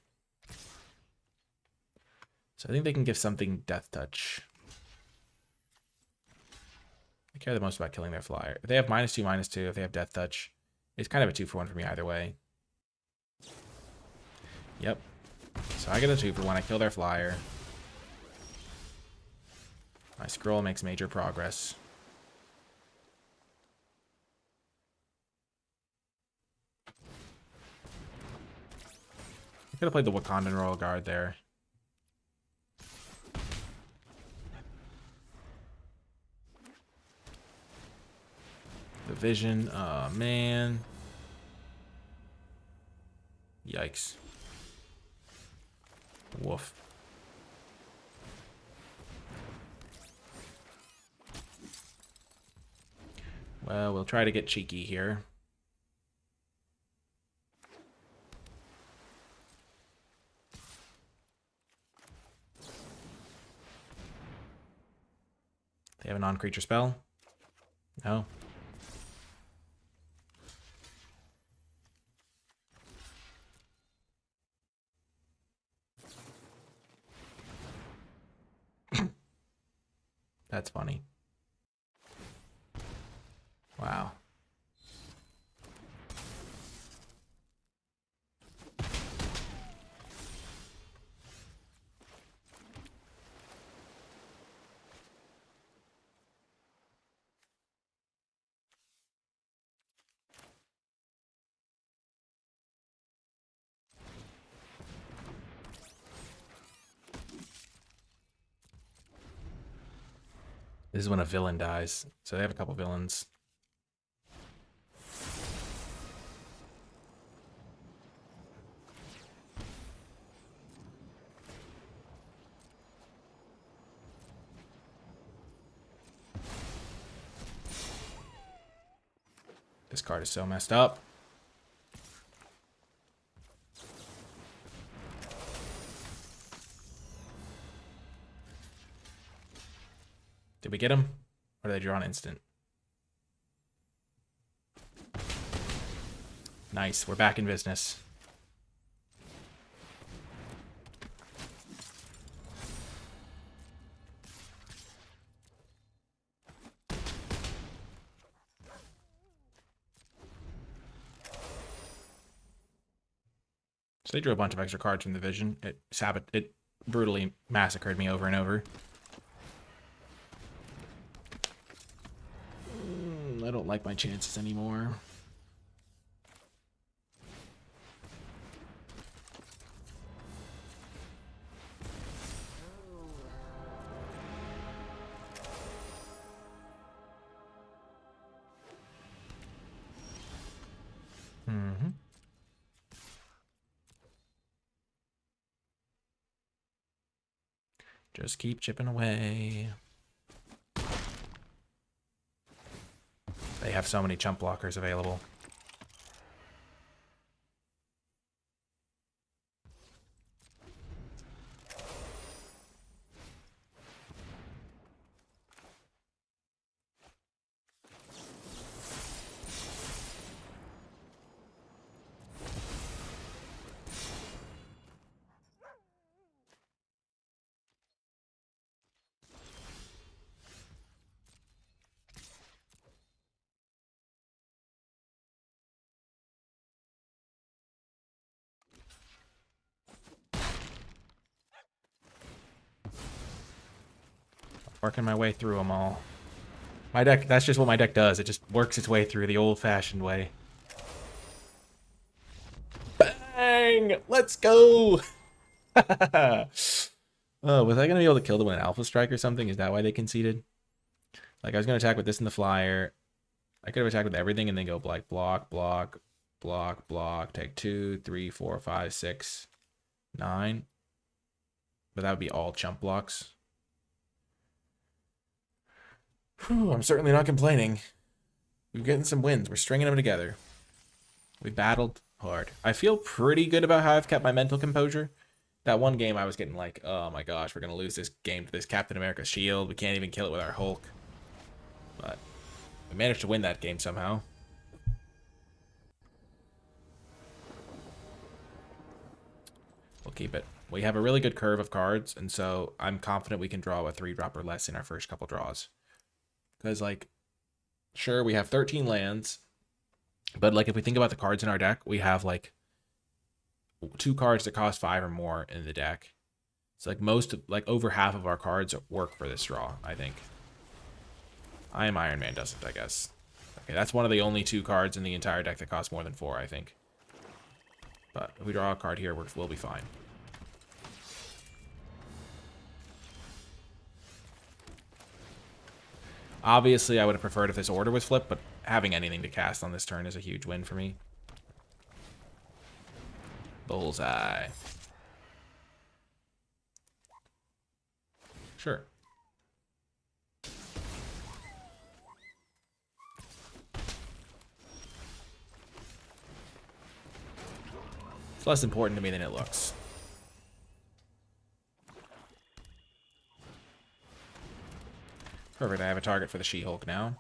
A: So I think they can give something Death Touch. I care the most about killing their flyer. If they have -2/-2, if they have Death Touch, it's kind of a 2-for-1 for me either way. Yep. So I get a 2-for-1. I kill their flyer. My scroll makes major progress. I could have played the Wakandan Royal Guard there. vision. Oh, man. Yikes. Woof. Well, we'll try to get cheeky here. They have a non-creature spell? No. That's funny. Wow. This is when a villain dies. So they have a couple villains. This card is so messed up. Did we get him? Or did they draw an instant? Nice, we're back in business. So they drew a bunch of extra cards from the vision. It brutally massacred me over and over. I don't like my chances anymore. Just keep chipping away. They have so many chump blockers available. Working my way through them all. My deck, that's just what my deck does. It just works its way through the old-fashioned way. Bang! Let's go! Oh, was I going to be able to kill them with an Alpha Strike or something? Is that why they conceded? Like, I was going to attack with this in the flyer. I could have attacked with everything and then go like block, block, block, block. Take 2, 3, 4, 5, 6, 9. But that would be all chump blocks. Whew, I'm certainly not complaining. We're getting some wins. We're stringing them together. We battled hard. I feel pretty good about how I've kept my mental composure. That one game I was getting like, oh my gosh, we're going to lose this game to this Captain America shield. We can't even kill it with our Hulk. But we managed to win that game somehow. We'll keep it. We have a really good curve of cards, and so I'm confident we can draw a 3-drop or less in our first couple draws. Because, like, sure, we have 13 lands, but, like, if we think about the cards in our deck, we have, like, 2 cards that cost 5 or more in the deck. So, like, over half of our cards work for this draw, I think. I Am Iron Man doesn't, I guess. Okay, that's one of the only 2 cards in the entire deck that cost more than 4, I think. But if we draw a card here, we'll be fine. Obviously, I would have preferred if this order was flipped, but having anything to cast on this turn is a huge win for me. Bullseye. Sure. It's less important to me than it looks. Perfect, I have a target for the She-Hulk now.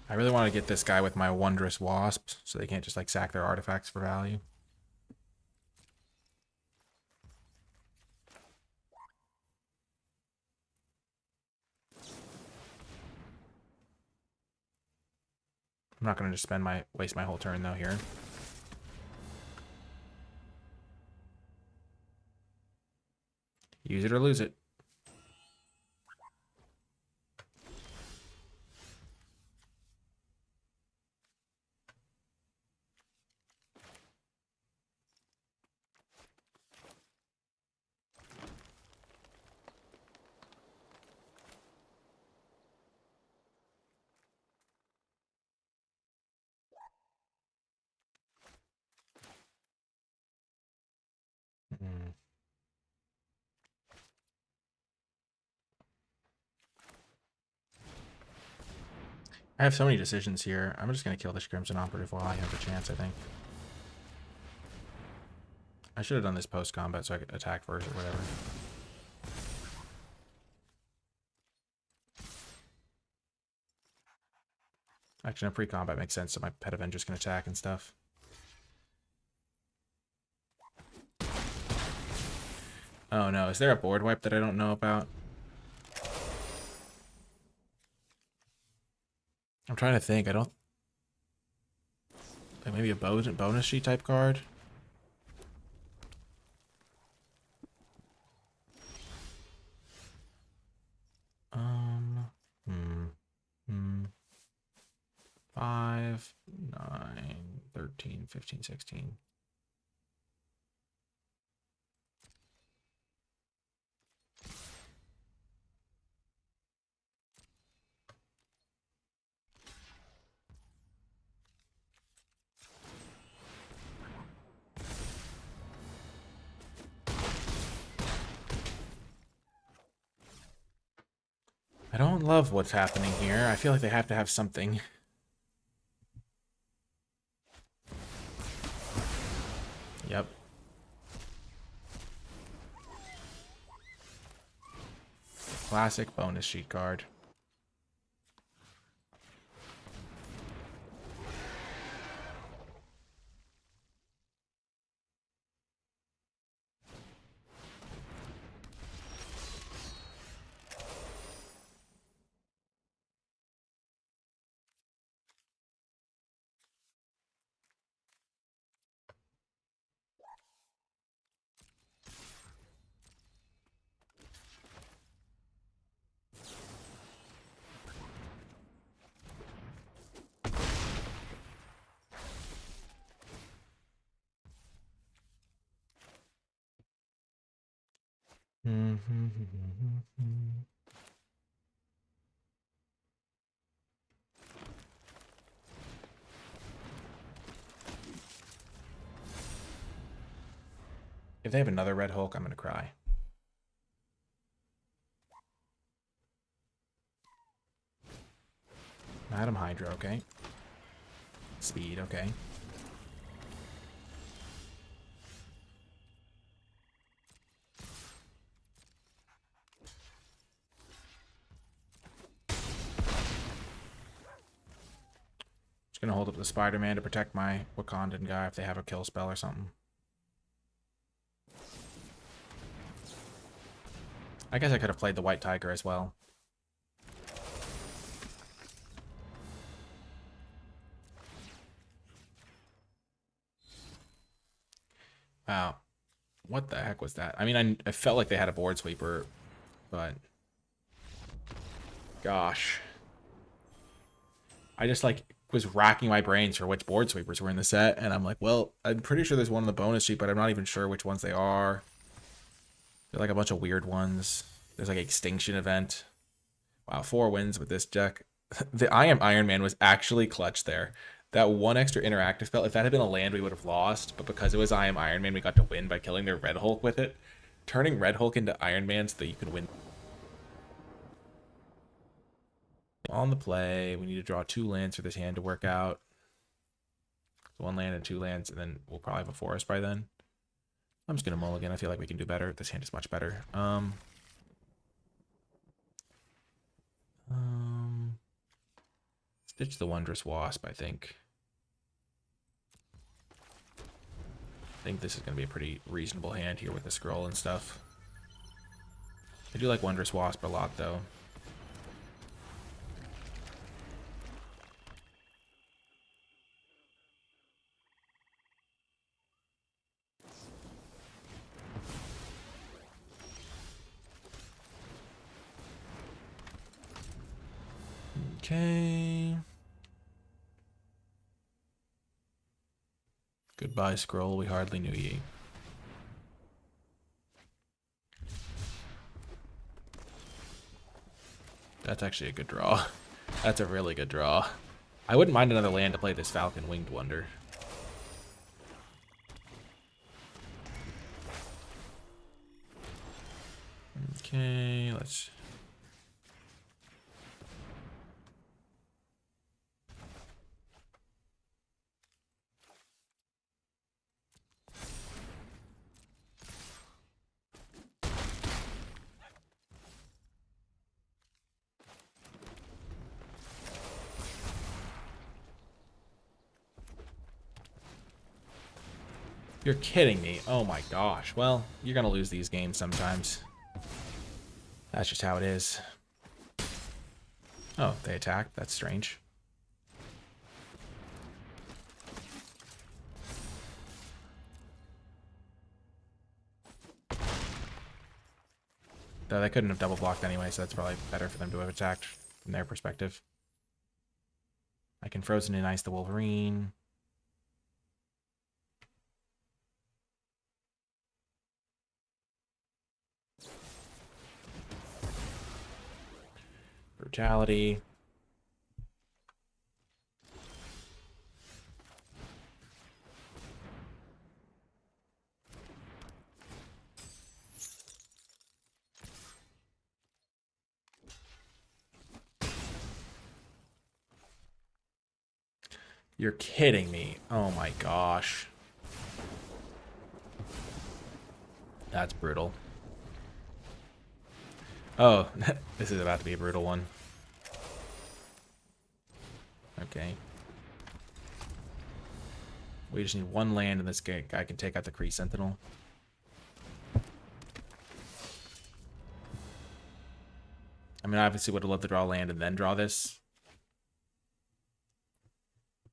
A: I really want to get this guy with my Wondrous Wasp, so they can't just like sack their artifacts for value. I'm not going to just waste my whole turn though here. Use it or lose it. I have so many decisions here. I'm just going to kill this Crimson Operative while I have the chance, I think. I should have done this post-combat so I could attack first or whatever. Actually, no, pre-combat makes sense, so my Pet Avenger's can attack and stuff. Oh no, is there a board wipe that I don't know about? I'm trying to think. I don't... Like maybe a bonus sheet type card? Hmm. 5, 9, 13, 15, 16. I don't love what's happening here. I feel like they have to have something. Yep. Classic bonus sheet card. If they have another Red Hulk, I'm going to cry. Madam Hydra, okay. Speed, okay. Just going to hold up the Spider-Man to protect my Wakandan guy if they have a kill spell or something. I guess I could have played the White Tiger as well. Wow. What the heck was that? I mean, I felt like they had a board sweeper, but... Gosh. I just, like, was racking my brains for which board sweepers were in the set, and I'm like, well, I'm pretty sure there's one in the bonus sheet, but I'm not even sure which ones they are. There's, like, a bunch of weird ones. There's, like, Extinction Event. Wow, 4 wins with this deck. The I Am Iron Man was actually clutch there. That one extra interactive spell, if that had been a land, we would have lost. But because it was I Am Iron Man, we got to win by killing their Red Hulk with it. Turning Red Hulk into Iron Man so that you could win. On the play, we need to draw 2 lands for this hand to work out. 1 land and 2 lands, and then we'll probably have a forest by then. I'm just going to mulligan. I feel like we can do better. This hand is much better. Stitch the Wondrous Wasp, I think. I think this is going to be a pretty reasonable hand here with the scroll and stuff. I do like Wondrous Wasp a lot, though. Okay. Goodbye, scroll. We hardly knew ye. That's actually a good draw. That's a really good draw. I wouldn't mind another land to play this Falcon Winged Wonder. Okay, let's... You're kidding me. Oh my gosh. Well, you're going to lose these games sometimes. That's just how it is. Oh, they attacked? That's strange. Though they couldn't have double blocked anyway, so that's probably better for them to have attacked from their perspective. I can Frozen in Ice the Wolverine. Brutality. You're kidding me. Oh my gosh. That's brutal. Oh, this is about to be a brutal one. Okay. We just need 1 land and this guy can take out the Kree Sentinel. I mean, obviously would have loved to draw land and then draw this.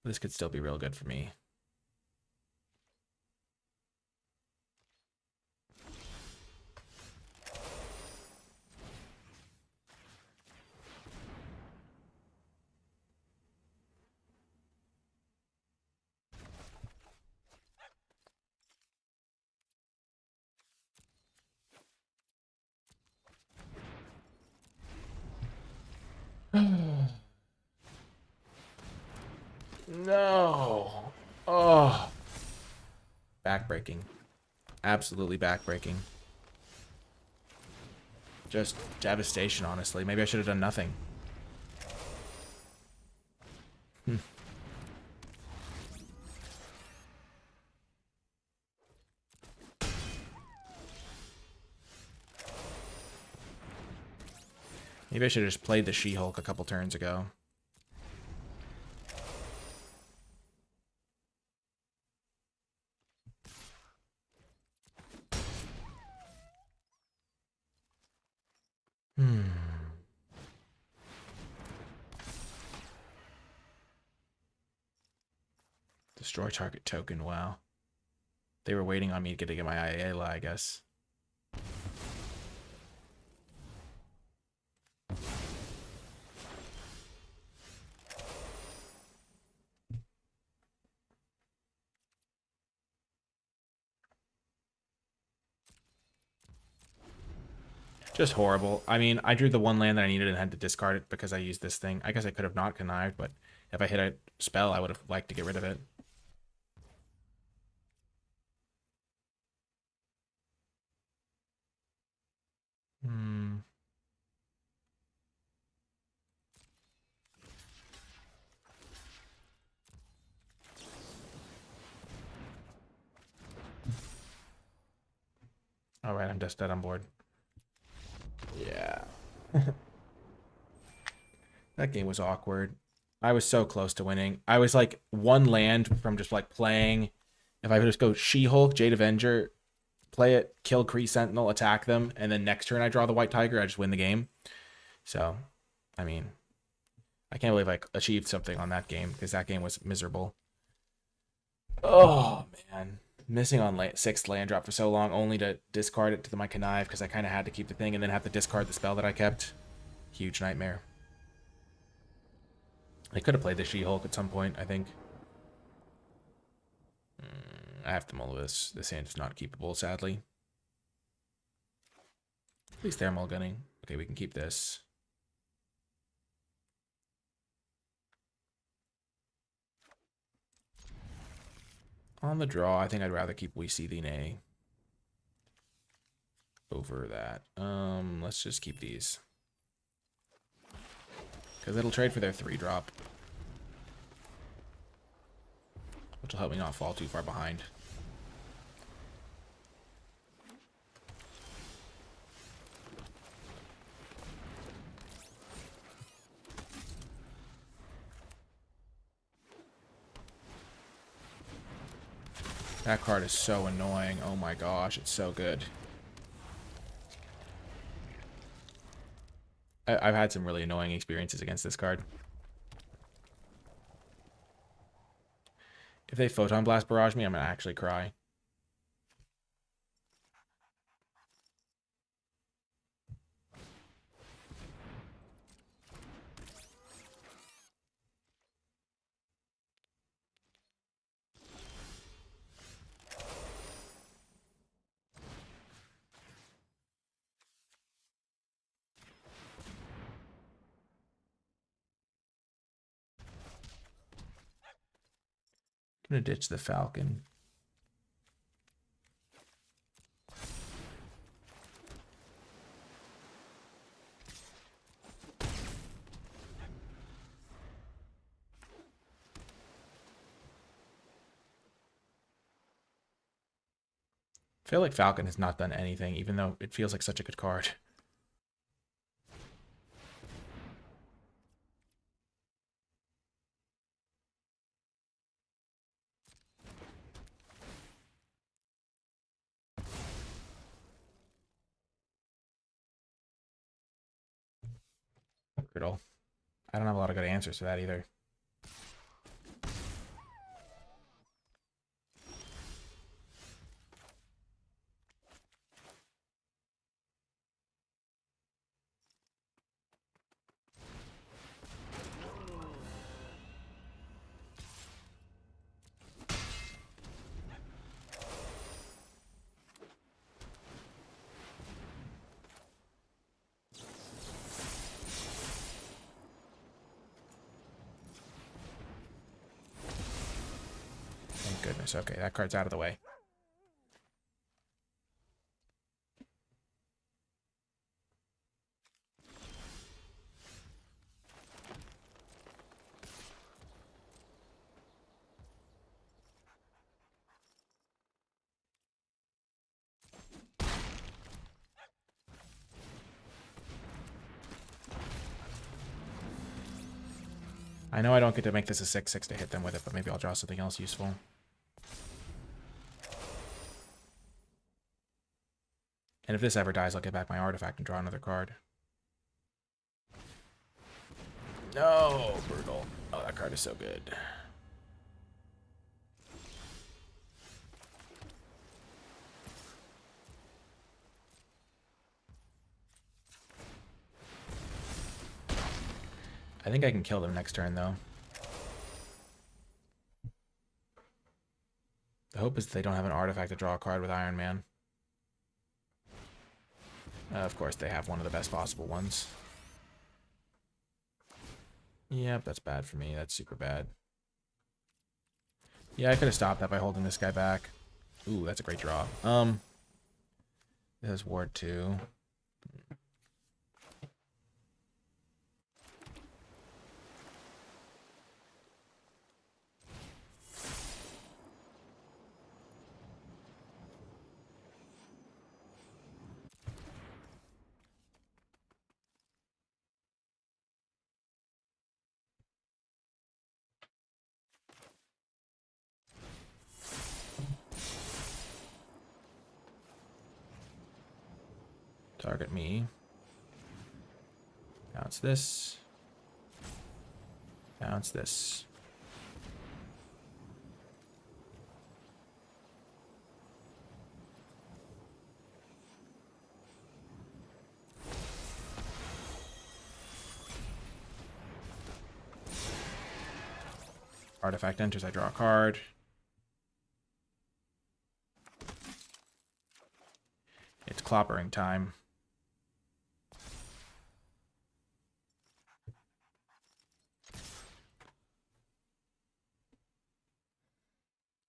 A: This could still be real good for me. No. Oh. Backbreaking. Absolutely backbreaking. Just devastation, honestly. Maybe I should have done nothing. Maybe I should have just played the She-Hulk a couple turns ago. Destroy target token. Wow. They were waiting on me to get my IAA, I guess. Just horrible. I mean, I drew the one land that I needed and had to discard it because I used this thing. I guess I could have not connived, but if I hit a spell, I would have liked to get rid of it. Hmm. All right, I'm just dead on board. Yeah. That game was awkward. I was so close to winning. I was like one land from just like playing. If I would just go She-Hulk, Jade Avenger, play it, kill Kree Sentinel, attack them, and then next turn I draw the White Tiger, I just win the game. So, I mean, I can't believe I achieved something on that game because that game was miserable. Oh, man. Missing on 6th land drop for so long, only to discard it to my connive because I kind of had to keep the thing and then have to discard the spell that I kept. Huge nightmare. I could have played the She-Hulk at some point, I think. I have to mull this. This hand is not keepable, sadly. At least they're mulliganing. Okay, we can keep this. On the draw, I think I'd rather keep We See Thee Nay over that. Let's just keep these. Because it'll trade for their 3-drop. Which will help me not fall too far behind. That card is so annoying. Oh my gosh, it's so good. I've had some really annoying experiences against this card. If they Photon Blast Barrage me, I'm going to actually cry. I'm going to ditch the Falcon. I feel like Falcon has not done anything, even though it feels like such a good card. Griddle. I don't have a lot of good answers to that either. Thank goodness. Okay, that card's out of the way. I know I don't get to make this a 6/6 to hit them with it, but maybe I'll draw something else useful. And if this ever dies, I'll get back my artifact and draw another card. No, brutal. Oh, that card is so good. I think I can kill them next turn, though. The hope is that they don't have an artifact to draw a card with Iron Man. Of course, they have one of the best possible ones. Yep, that's bad for me. That's super bad. Yeah, I could have stopped that by holding this guy back. Ooh, that's a great draw. This is Ward 2. Target me. Bounce this. Bounce this. Artifact enters, I draw a card. It's clobbering time.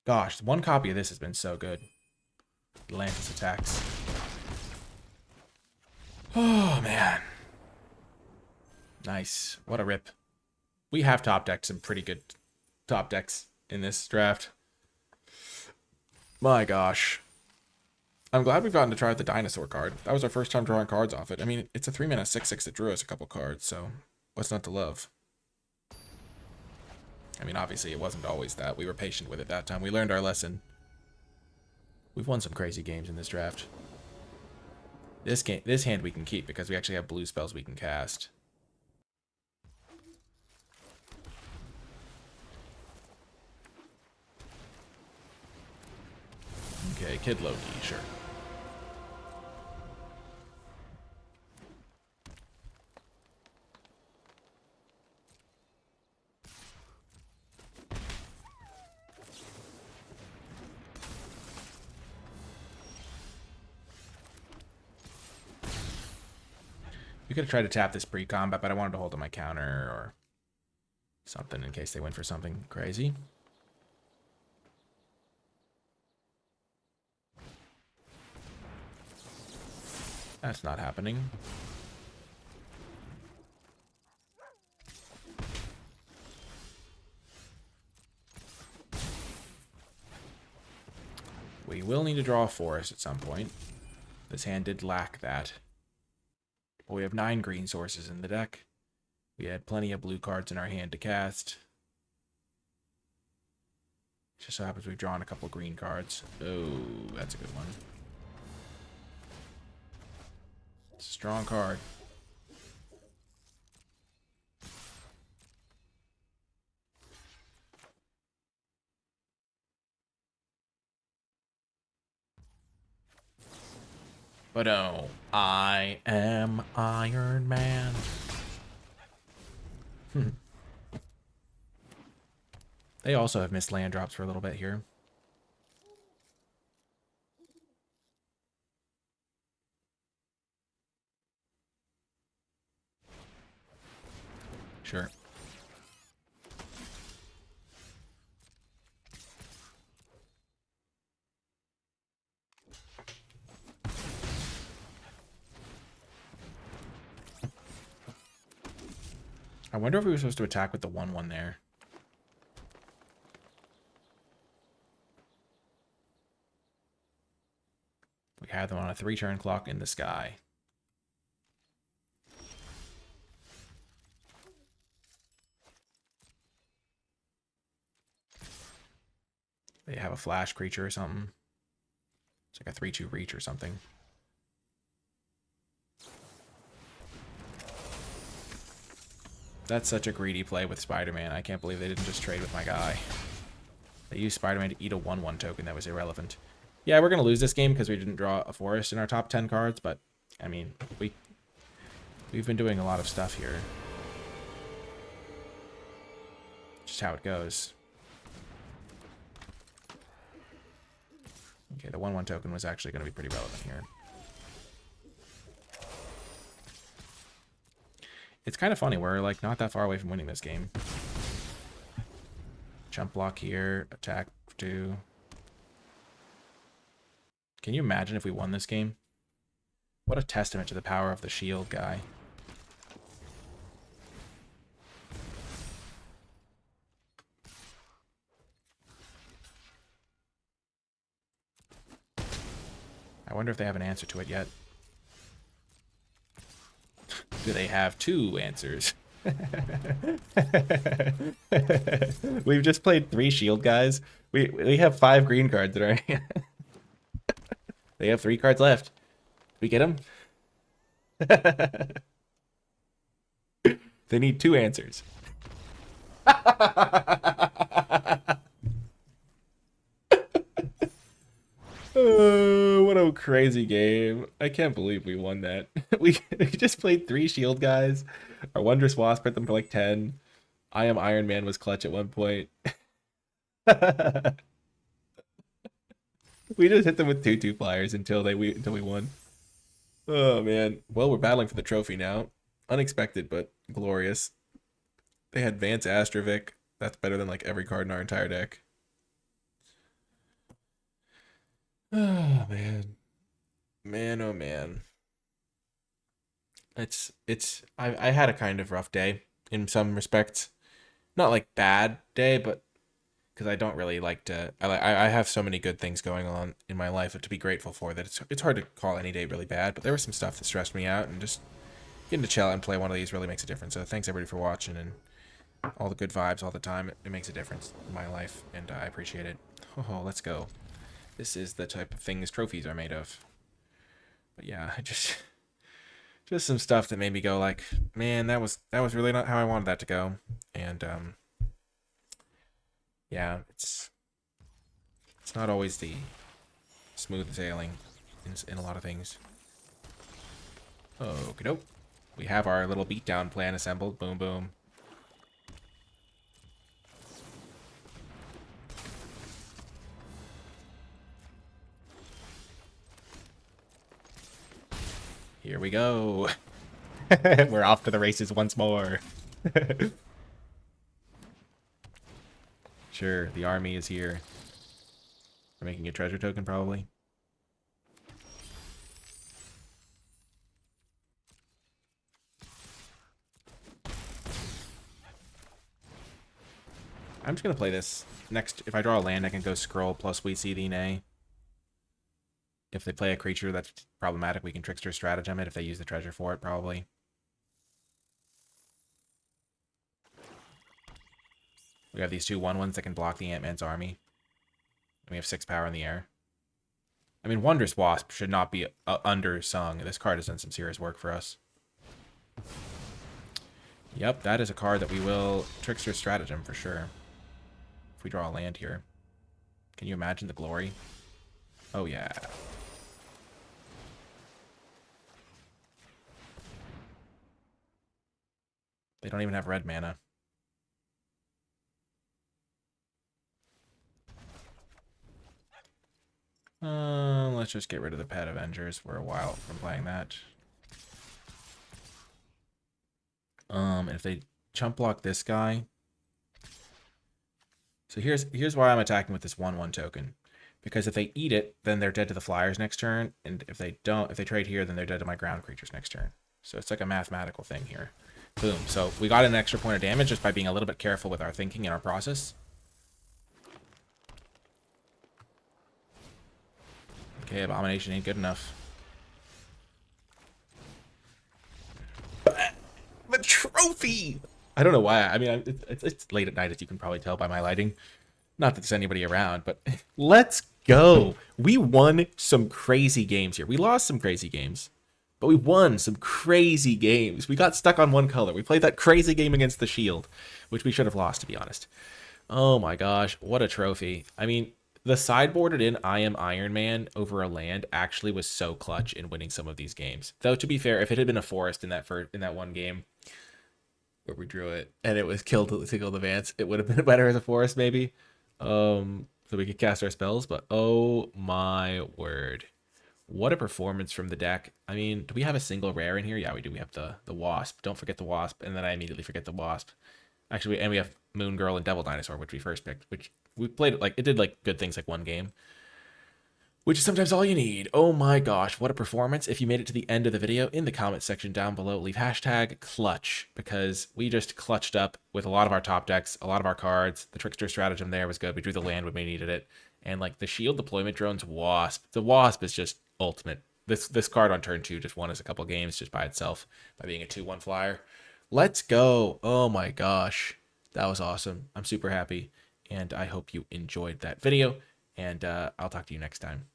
A: Gosh, one copy of this has been so good. Atlantis attacks. Oh, man. Nice. What a rip. We have top decked some pretty good top decks in this draft. My gosh. I'm glad we've gotten to try out the dinosaur card. That was our first time drawing cards off it. I mean, it's a 3-mana 6/6 that drew us a couple cards, so what's not to love? I mean, obviously, it wasn't always that. We were patient with it that time. We learned our lesson. We've won some crazy games in this draft. This hand we can keep because we actually have blue spells we can cast. Okay, Kid Loki, sure. We could have tried to tap this pre-combat, but I wanted to hold on my counter or something in case they went for something crazy. That's not happening. We will need to draw a forest at some point. This hand did lack that. But we have 9 green sources in the deck. We had plenty of blue cards in our hand to cast. Just so happens we've drawn a couple green cards. Oh, that's a good one. It's a strong card. But oh, I am Iron Man. They also have missed land drops for a little bit here. Sure. I wonder if we were supposed to attack with the 1/1 there. We had them on a 3-turn clock in the sky. They have a flash creature or something. It's like a 3/2 reach or something. That's such a greedy play with Spider-Man. I can't believe they didn't just trade with my guy. They used Spider-Man to eat a 1/1 token that was irrelevant. Yeah, we're going to lose this game because we didn't draw a forest in our top 10 cards, but, I mean, we've been doing a lot of stuff here. just how it goes. Okay, the 1/1 token was actually going to be pretty relevant here. It's kind of funny. We're like not that far away from winning this game. Jump block here, attack for 2. Can you imagine if we won this game? What a testament to the power of the shield guy. I wonder if they have an answer to it yet. Do they have 2 answers? We've just played 3 shield guys. We have 5 green cards in our hand. They have 3 cards left. We get them? They need 2 answers. Oh, what a crazy game. I can't believe we won that. We just played 3 shield guys. Our Wondrous Wasp hit them for like 10. I Am Iron Man was clutch at one point. We just hit them with 2/2 flyers until we won. Oh man. Well, we're battling for the trophy now. Unexpected, but glorious. They had Vance Astrovic. That's better than like every card in our entire deck. Oh man. Man, oh man. I had a kind of rough day in some respects. Not like bad day, but because I don't really like to I have so many good things going on in my life to be grateful for that it's hard to call any day really bad, but there was some stuff that stressed me out, and just getting to chill out and play one of these really makes a difference. So thanks everybody for watching and all the good vibes all the time. It makes a difference in my life, and I appreciate it. Oh, let's go. This is the type of things trophies are made of. But yeah, just some stuff that made me go like, man, that was really not how I wanted that to go. And yeah, it's not always the smooth sailing in a lot of things. Okay, nope. We have our little beatdown plan assembled. Boom, boom. Here we go. We're off to the races once more. Sure, the army is here. We're making a treasure token, probably. I'm just going to play this. Next, if I draw a land, I can go scroll plus we see the nay. If they play a creature that's problematic, we can trickster stratagem it if they use the treasure for it, probably. We have these 2 1/1s that can block the Ant-Man's army. And we have 6 power in the air. I mean, Wondrous Wasp should not be undersung. This card has done some serious work for us. Yep, that is a card that we will trickster stratagem for sure. If we draw a land here. Can you imagine the glory? Oh yeah. They don't even have red mana. Let's just get rid of the Pet Avengers. We're a while from playing that. And if they chump block this guy. So here's why I'm attacking with this 1/1 token. Because if they eat it, then they're dead to the flyers next turn. And if they trade here, then they're dead to my ground creatures next turn. So it's like a mathematical thing here. Boom. So we got an extra point of damage just by being a little bit careful with our thinking and our process. Okay, Abomination ain't good enough. The trophy! I don't know why. I mean, it's late at night, as you can probably tell by my lighting. Not that there's anybody around, but let's go. We won some crazy games here. We lost some crazy games, but we won some crazy games. We got stuck on one color. We played that crazy game against the Shield, which we should have lost, to be honest. Oh my gosh, what a trophy. I mean, the sideboarded in I Am Iron Man over a land actually was so clutch in winning some of these games. Though, to be fair, if it had been a forest in that one game, where we drew it, and it was killed to kill the Vance. It would have been better as a forest, maybe. So we could cast our spells, but oh my word. What a performance from the deck. I mean, do we have a single rare in here? Yeah, we do. We have the Wasp. Don't forget the Wasp, and then I immediately forget the Wasp. Actually, and we have Moon Girl and Devil Dinosaur, which we first picked, which we played, like, it did, like, good things, like, one game, which is sometimes all you need. Oh my gosh, what a performance. If you made it to the end of the video, in the comments section down below, leave hashtag clutch, because we just clutched up with a lot of our top decks, a lot of our cards. The Trickster stratagem there was good. We drew the land when we needed it. And, like, the Shield Deployment Drone's Wasp. The Wasp is just ultimate. This card on turn 2 just won us a couple games just by itself by being a 2/1 flyer. Let's go. Oh my gosh. That was awesome. I'm super happy. And I hope you enjoyed that video. And I'll talk to you next time.